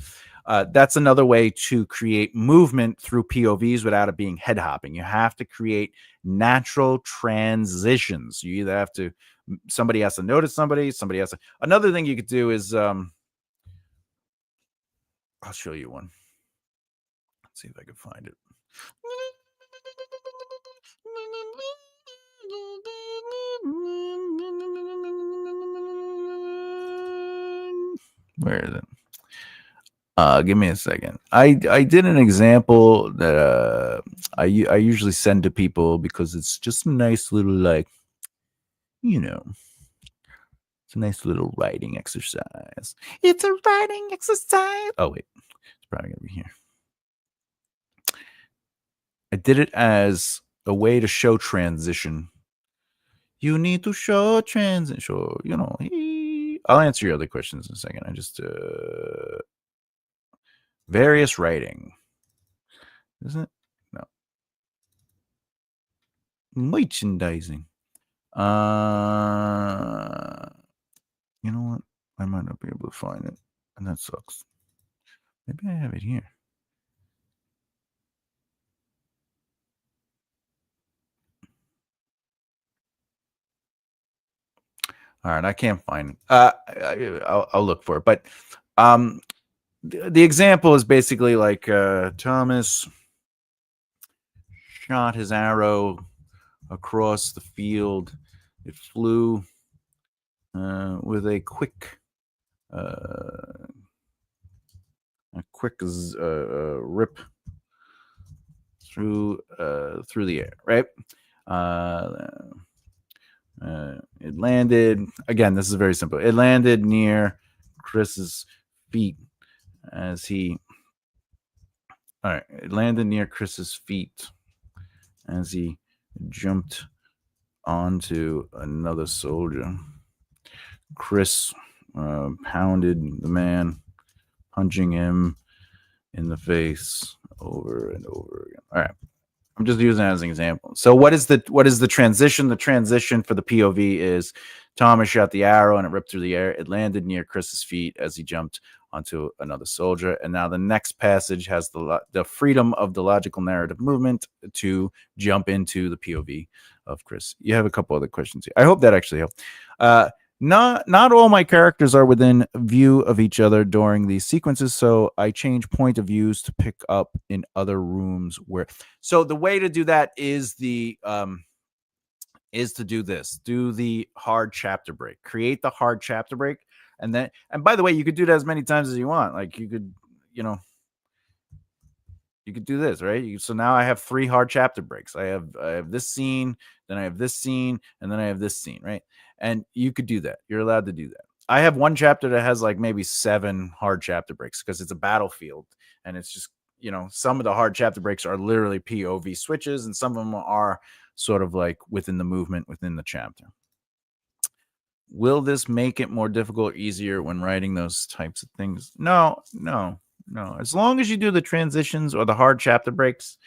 that's another way to create movement through POVs without it being head hopping. You have to create natural transitions. You either have to, somebody has to notice somebody has to, another thing you could do is, I'll show you one. Let's see if I can find it. Where is it? Give me a second. I did an example that I usually send to people because it's just a nice little, like, you know, it's a nice little writing exercise. It's a writing exercise. Oh wait, it's probably gonna be here. I did it as a way to show transition. You need to show transition. So, you know, I'll answer your other questions in a second. I just various writing. Isn't it? No. Merchandising. You know what? I might not be able to find it. And that sucks. Maybe I have it here. All right, I can't find it. I'll look for it. But the example is basically like Thomas shot his arrow across the field. It flew with a quick rip through the air, right? It landed, again, this is very simple. It landed near Chris's feet as he, all right, it landed near Chris's feet as he jumped onto another soldier. Chris pounded the man, punching him in the face over and over again. All right. I'm just using that as an example. So what is the transition? The transition for the POV is Thomas shot the arrow and it ripped through the air. It landed near Chris's feet as he jumped onto another soldier. And now the next passage has the freedom of the logical narrative movement to jump into the POV of Chris. You have a couple other questions here. I hope that actually helped. Not all my characters are within view of each other during these sequences, so I change point of views to pick up in other rooms where. So the way to do that is to do this. Do the hard chapter break. Create the hard chapter break, and by the way, you could do that as many times as you want. Like you could, you could do this, right? So now I have 3 hard chapter breaks. I have this scene, then I have this scene, and then I have this scene, right? And you could do that. You're allowed to do that. I have one chapter that has like maybe 7 hard chapter breaks because it's a battlefield, and it's just, some of the hard chapter breaks are literally POV switches, and some of them are sort of like within the movement within the chapter. Will this make it more difficult or easier when writing those types of things? No. As long as you do the transitions or the hard chapter breaks,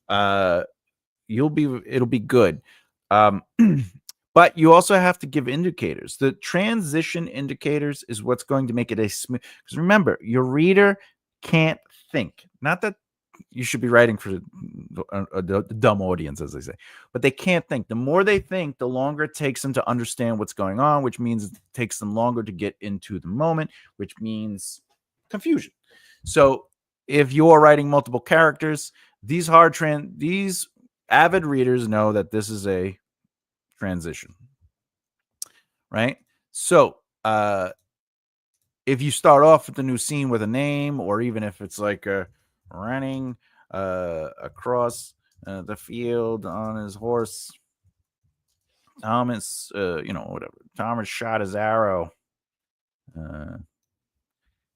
it'll be good. But you also have to give indicators. The transition indicators is what's going to make it a smooth. Because remember, your reader can't think. Not that you should be writing for a dumb audience, as they say, but they can't think. The more they think, the longer it takes them to understand what's going on, which means it takes them longer to get into the moment, which means confusion. So if you're writing multiple characters, these avid readers know that this is a transition, right? So if you start off with the new scene with a name, or even if it's like running across the field on his horse, Thomas, whatever. Thomas shot his arrow.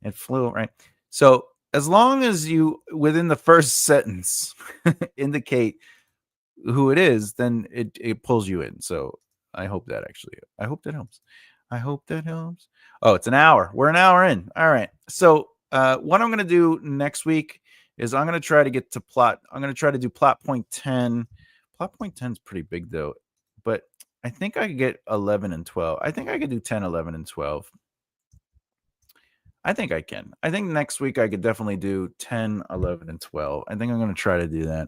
It flew, right? So as long as you, within the first sentence, indicate who it is, then it pulls you in. So I hope that helps. I hope that helps. Oh, it's an hour. We're an hour in. All right. So what I'm going to do next week is I'm going to try to get to plot. I'm going to try to do plot point 10. Plot point 10 is pretty big though, but I think I could get 11 and 12. I think I could do 10, 11, and 12. I think I can. I think next week I could definitely do 10, 11, and 12. I think I'm going to try to do that.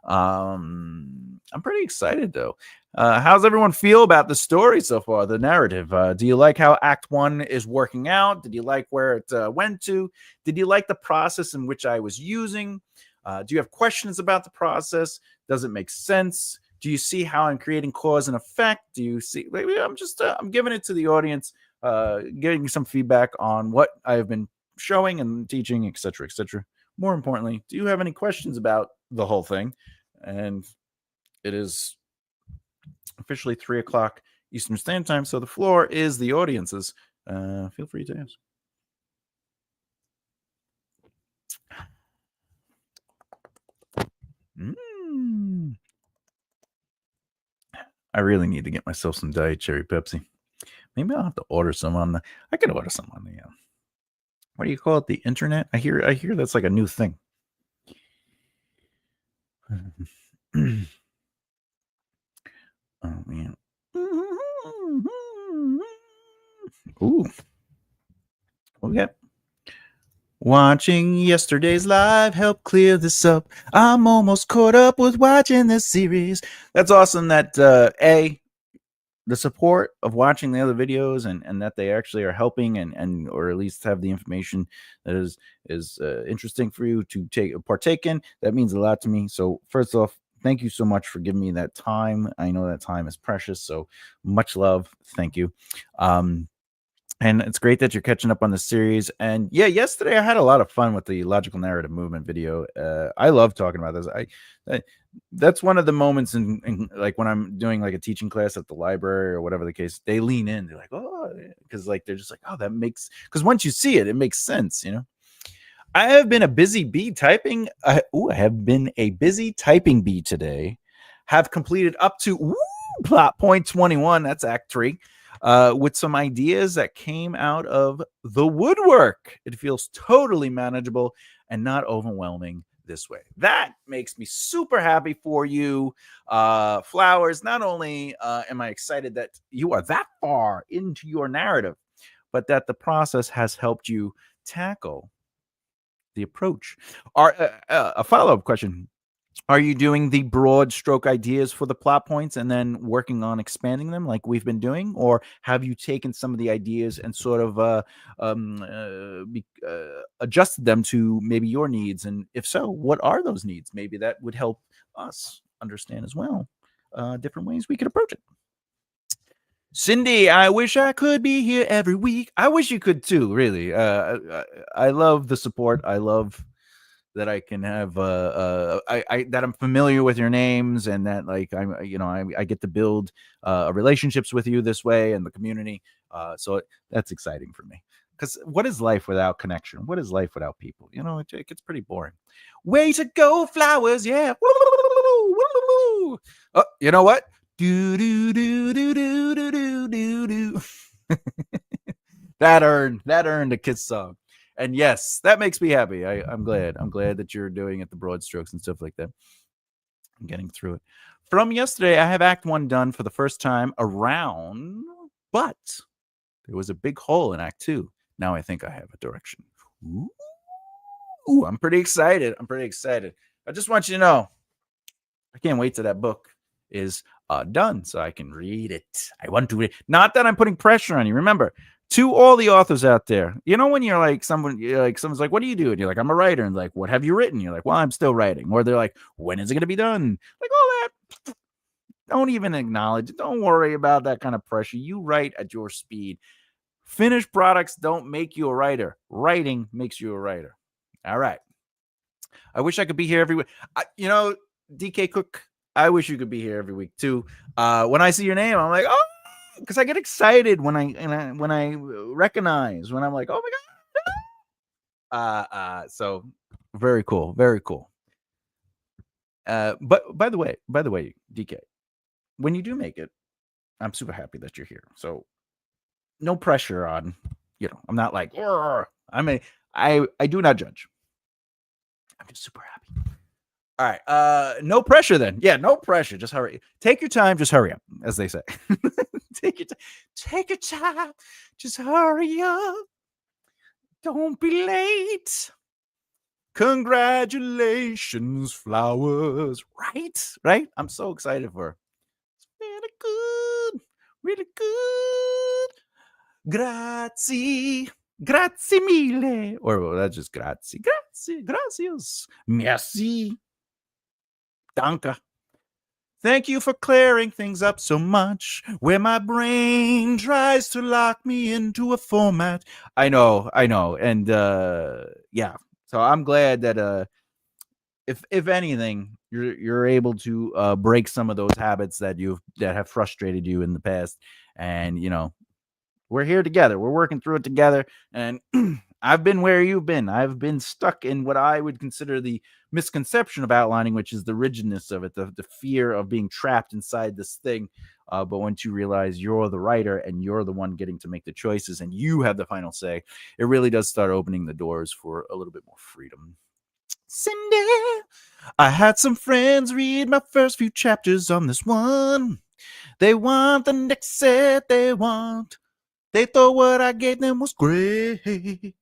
I'm pretty excited, though. How's everyone feel about the story so far, the narrative? Do you like how Act 1 is working out? Did you like where it went to? Did you like the process in which I was using? Do you have questions about the process? Does it make sense? Do you see how I'm creating cause and effect? Do you see? I'm giving it to the audience. Getting some feedback on what I've been showing and teaching, etc., etc. More importantly, do you have any questions about the whole thing? And it is officially 3:00 Eastern Standard Time, so the floor is the audience's. Feel free to ask. I really need to get myself some Diet Cherry Pepsi. Maybe I'll have to order some on the. I could order some on the. What do you call it? The internet? I hear that's like a new thing. Oh man. Ooh. Okay. Watching yesterday's live helped clear this up. I'm almost caught up with watching this series. That's awesome that the support of watching the other videos and that they actually are helping and or at least have the information that is interesting for you to partake in. That means a lot to me. So first off, thank you so much for giving me that time. I know that time is precious, so much love. Thank you. And it's great that you're catching up on the series. And yeah, yesterday I had a lot of fun with the logical narrative movement video. I love talking about this. That's one of the moments in like when I'm doing like a teaching class at the library or whatever the case, they lean in. They're like, oh, because like they're just like, oh, that makes, because once you see it, it makes sense, you know. I have been a busy bee typing. I have been a busy typing bee today. Have completed up to plot point 21. That's Act 3. With some ideas that came out of the woodwork. It feels totally manageable and not overwhelming this way. That makes me super happy for you, Flowers. Not only am I excited that you are that far into your narrative, but that the process has helped you tackle the approach. A follow-up question. Are you doing the broad stroke ideas for the plot points and then working on expanding them like we've been doing? Or have you taken some of the ideas and sort of adjusted them to maybe your needs? And if so, what are those needs? Maybe that would help us understand as well different ways we could approach it. Cindy, I wish I could be here every week. I wish you could too, really. I love the support. I love that I can have I that I'm familiar with your names and that like I get to build relationships with you this way and the community. So that's exciting for me. Because what is life without connection? What is life without people? You know, it gets pretty boring. Way to go, Flowers! Yeah. Oh, you know what? Do do do do do do do do. That earned a Kiss song. And yes, that makes me happy. I'm glad. I'm glad that you're doing it, the broad strokes and stuff like that. I'm getting through it. From yesterday, I have Act 1 done for the first time around, but there was a big hole in Act 2. Now I think I have a direction. Ooh, I'm pretty excited. I just want you to know, I can't wait till that book is done so I can read it. I want to read. Not that I'm putting pressure on you. Remember, to all the authors out there, you know, when someone's like, what do you do? And you're like, I'm a writer. And like, what have you written? You're like, well, I'm still writing. Or they're like, when is it going to be done? Like all that. Don't even acknowledge it. Don't worry about that kind of pressure. You write at your speed. Finished products don't make you a writer. Writing makes you a writer. All right. I wish I could be here every week. DK Cook, I wish you could be here every week too. When I see your name, I'm like, oh, because I get excited when I recognize, when I'm like, oh my god. So very cool, very cool. But by the way, DK, when you do make it, I'm super happy that you're here. So no pressure on, I'm not like, I do not judge. I'm just super happy. All right. No pressure then. Yeah, no pressure. Just hurry. Take your time. Just hurry up, as they say. Take your time. Just hurry up. Don't be late. Congratulations, flowers. Right? I'm so excited for her. It's really good. Really good. Grazie. Grazie mille. Or that's just grazie. Grazie. Gracias. Merci. Danke. Thank you for clearing things up so much where my brain tries to lock me into a format. I know. And yeah. So I'm glad that if anything, you're able to break some of those habits that have frustrated you in the past. And we're here together. We're working through it together. And I've been where you've been. I've been stuck in what I would consider the misconception of outlining, which is the rigidness of it, the fear of being trapped inside this thing. But once you realize you're the writer and you're the one getting to make the choices and you have the final say, it really does start opening the doors for a little bit more freedom. Cindy, I had some friends read my first few chapters on this one. They want the next set they want. They thought what I gave them was great.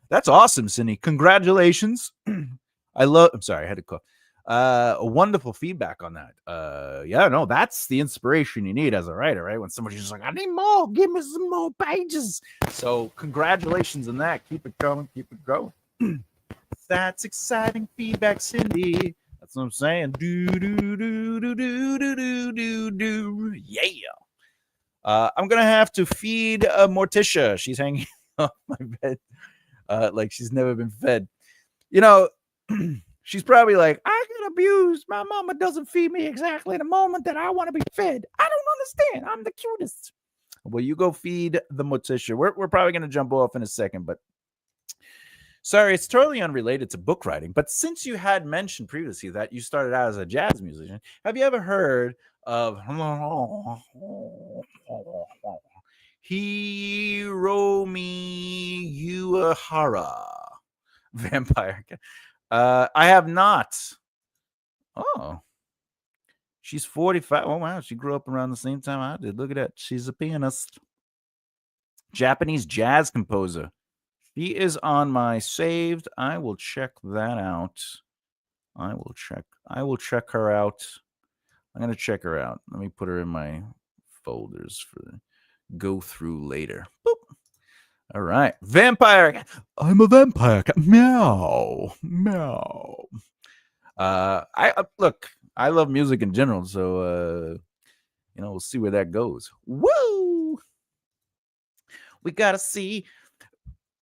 That's awesome, Cindy. Congratulations. I'm sorry, I had to cough. Wonderful feedback on that. Yeah, no, that's the inspiration you need as a writer, right? When somebody's just like, I need more, give me some more pages. So congratulations on that. Keep it going, keep it going. That's exciting feedback, Cindy. That's what I'm saying. Do. Yeah. I'm gonna have to feed Morticia. She's hanging off my bed like she's never been fed. She's probably like, I get abused. My mama doesn't feed me exactly the moment that I want to be fed. I don't understand. I'm the cutest. Well, you go feed the Morticia. We're probably gonna jump off in a second, but sorry, it's totally unrelated to book writing. But since you had mentioned previously that you started out as a jazz musician, have you ever heard of Hiromi Uehara vampire? I have not. Oh, she's 45. Oh wow, she grew up around the same time I did. Look at that. She's a pianist, Japanese jazz composer. She is on my saved. I will check that out. I will check her out. I'm gonna check her out. Let me put her in my folders for go through later. Boop. All right, vampire. I'm a vampire. Meow, meow. I love music in general, so we'll see where that goes. Woo! We gotta see.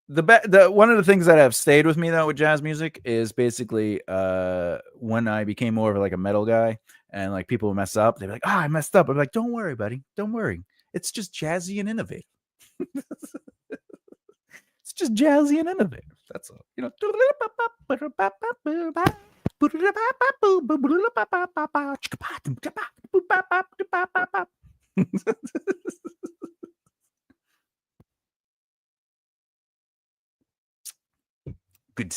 The one of the things that have stayed with me though with jazz music is basically when I became more of like a metal guy and like people mess up, they're like, "Oh, I messed up." I'm like, "Don't worry, buddy. Don't worry. It's just jazzy and innovative." It's just jazzy and innovative. That's all. Good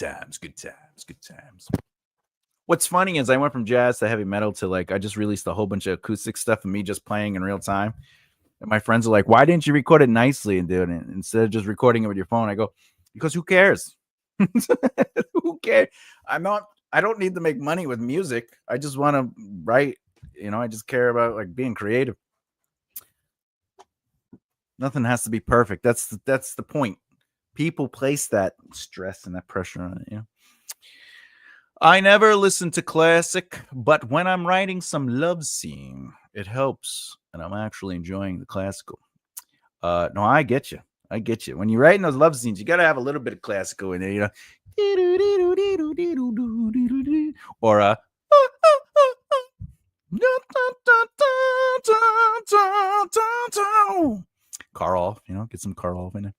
times. What's funny is I went from jazz to heavy metal to like I just released a whole bunch of acoustic stuff of me just playing in real time. And my friends are like, "Why didn't you record it nicely and do it instead of just recording it with your phone?" I go, "Because who cares? Who cares? I don't need to make money with music. I just want to write. I just care about like being creative. Nothing has to be perfect. That's the point. People place that stress and that pressure on it. I never listen to classic, but when I'm writing some love scene, it helps, and I'm actually enjoying the classical. No, I get you. I get you. When you're writing those love scenes, you got to have a little bit of classical in there, you know. Or Carl, you know, get some Carl in there.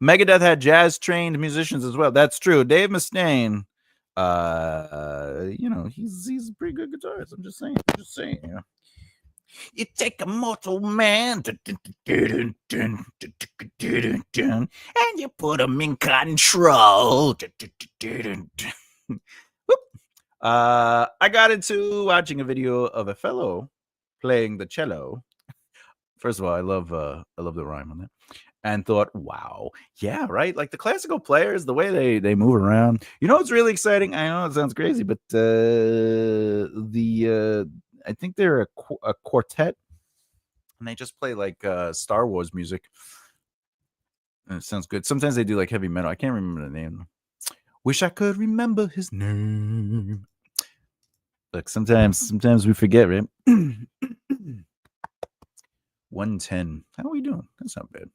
Megadeth had jazz trained musicians as well. That's true. Dave Mustaine, you know, he's a pretty good guitarist. I'm just saying, you know. You take a mortal man and you put him in control. I got into watching a video of a fellow playing the cello. First of all, I love the rhyme on that, and thought, wow, yeah, right. Like the classical players, the way they move around. You know, what's really exciting. I know it sounds crazy, but I think they're a quartet, and they just play like Star Wars music. And it sounds good. Sometimes they do like heavy metal. I can't remember the name. Wish I could remember his name. Look, sometimes we forget, right? 110. How are we doing? That's not bad.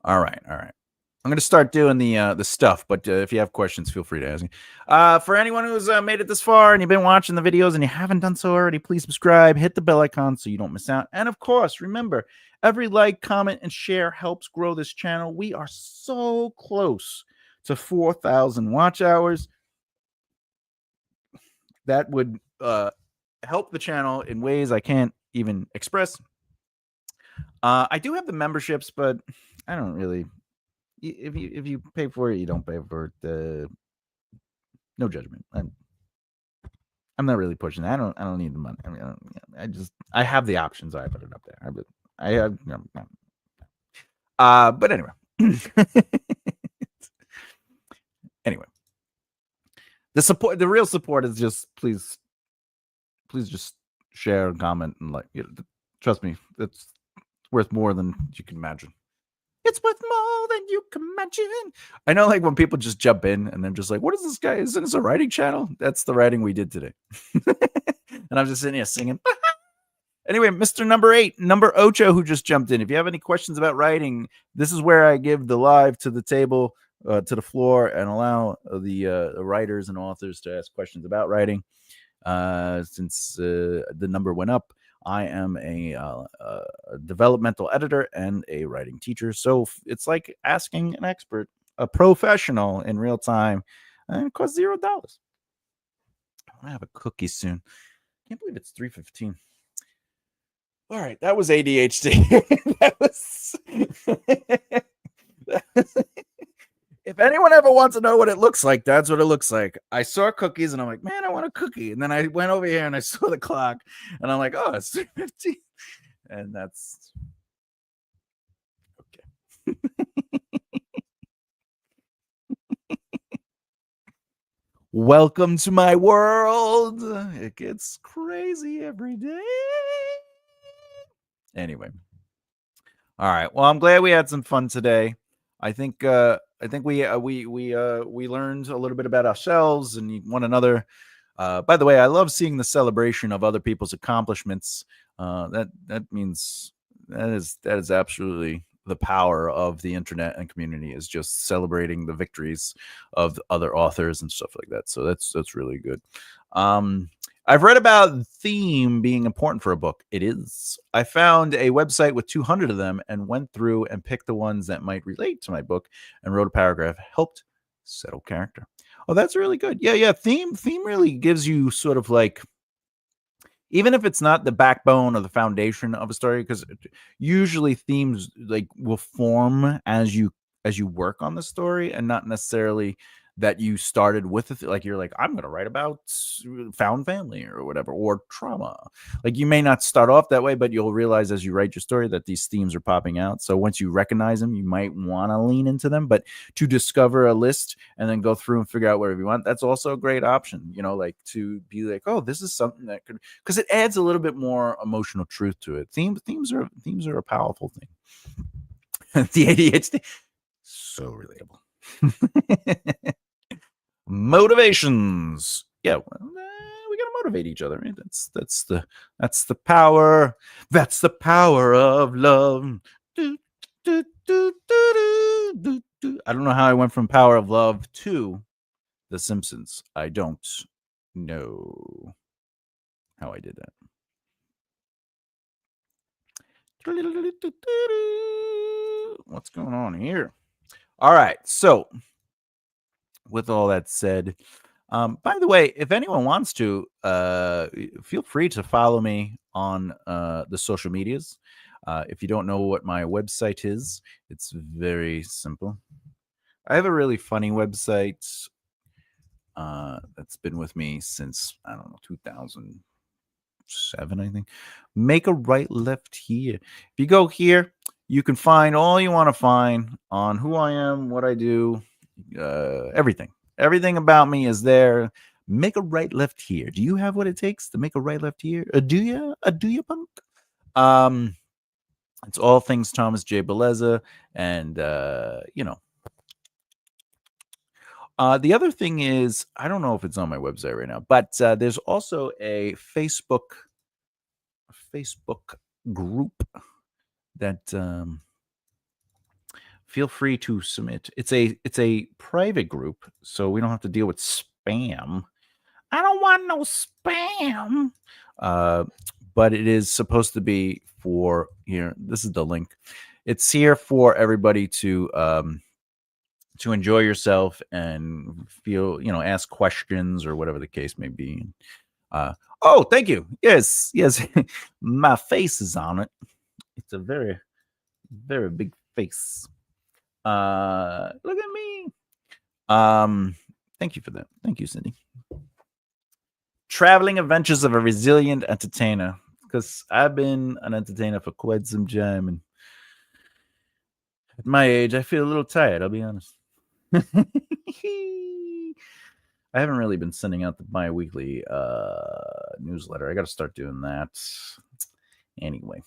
All right. I'm going to start doing the stuff, but if you have questions, feel free to ask me. For anyone who's made it this far and you've been watching the videos and you haven't done so already, please subscribe, hit the bell icon so you don't miss out. And of course, remember, every like, comment, and share helps grow this channel. We are so close to 4,000 watch hours. That would help the channel in ways I can't even express. I do have the memberships, but I don't really. If you pay for it, you don't pay for it. No judgment. I'm not really pushing. I don't need the money. I mean, I have the options. I put it up there. I have. But anyway. Anyway, the real support is just please just share and comment and like. Trust me, it's worth more than you can imagine. It's worth more than you can imagine. I know, like when people just jump in and they're just like, "What is this guy? Isn't this a writing channel?" That's the writing we did today. And I'm just sitting here singing. Anyway, Mr. Number Ocho, who just jumped in. If you have any questions about writing, this is where I give the live to the table, to the floor, and allow the writers and authors to ask questions about writing. Since the number went up, I am a developmental editor and a writing teacher. So it's like asking an expert, a professional in real time, and it costs $0. I'm going to have a cookie soon. Can't believe it's 3:15. All right, that was ADHD. If anyone ever wants to know what it looks like, that's what it looks like. I saw cookies and I'm like, man, I want a cookie. And then I went over here and I saw the clock and I'm like, oh, it's 3:15. And that's okay. Welcome to my world. It gets crazy every day. Anyway. All right. Well, I'm glad we had some fun today. I think we learned a little bit about ourselves and one another. By the way, I love seeing the celebration of other people's accomplishments. That means that is absolutely the power of the internet and community, is just celebrating the victories of other authors and stuff like that. So that's really good. I've read about theme being important for a book. It is. I found a website with 200 of them and went through and picked the ones that might relate to my book and wrote a paragraph, helped settle character. Oh, that's really good. Yeah. Theme really gives you sort of like, even if it's not the backbone or the foundation of a story, because usually themes like will form as you work on the story, and not necessarily that you started with it. Like you're like, I'm going to write about found family or whatever, or trauma. Like you may not start off that way, but you'll realize as you write your story that these themes are popping out. So once you recognize them, you might want to lean into them, but to discover a list and then go through and figure out whatever you want, that's also a great option, like to be like, oh, this is something that could, because it adds a little bit more emotional truth to it. Themes are a powerful thing. The ADHD, so relatable. Motivations. Yeah, we gotta motivate each other, right? That's the power. That's the power of love. I don't know how I went from Power of Love to The Simpsons. I don't know how I did that. What's going on here? All right. So, with all that said, by the way, if anyone wants to, feel free to follow me on the social medias. If you don't know what my website is, it's very simple. I have a really funny website that's been with me since, I don't know, 2007, I think. Make a right left here. If you go here, you can find all you want to find on who I am, what I do, everything. Everything about me is there. Make a right left here. Do you have what it takes to make a right left here? Do you? Do you, punk? It's all things Thomas J. Bellezza, and you know. The other thing is, I don't know if it's on my website right now, but there's also a Facebook group that feel free to submit. It's a private group, so we don't have to deal with spam. I don't want no spam. But it is supposed to be for here. This is the link. It's here for everybody to enjoy yourself and feel, ask questions or whatever the case may be. Oh, thank you. Yes. My face is on it. It's a very, very big face. Look at me. Thank you for that. Thank you, Cindy. Traveling adventures of a resilient entertainer. Because I've been an entertainer for quite some time, and at my age, I feel a little tired. I'll be honest. I haven't really been sending out the bi-weekly newsletter. I got to start doing that. Anyway.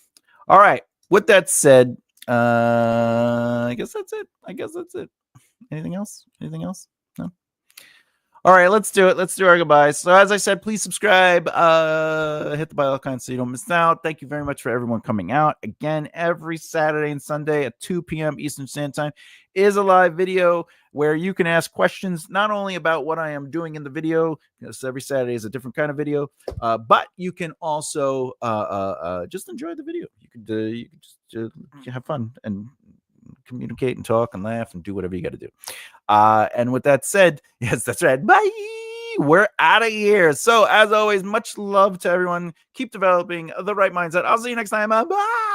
All right. With that said, I guess that's it. Anything else? No? All right, let's do it. Let's do our goodbyes. So as I said, please subscribe, hit the bell icon so you don't miss out. Thank you very much for everyone coming out. Again, every Saturday and Sunday at 2 p.m. Eastern Standard Time is a live video where you can ask questions not only about what I am doing in the video, because every Saturday is a different kind of video, but you can also just enjoy the video. You could just have fun and communicate and talk and laugh and do whatever you got to do. And with that said, yes, that's right. Bye. We're out of here. So as always, much love to everyone. Keep developing the right mindset. I'll see you next time. Bye.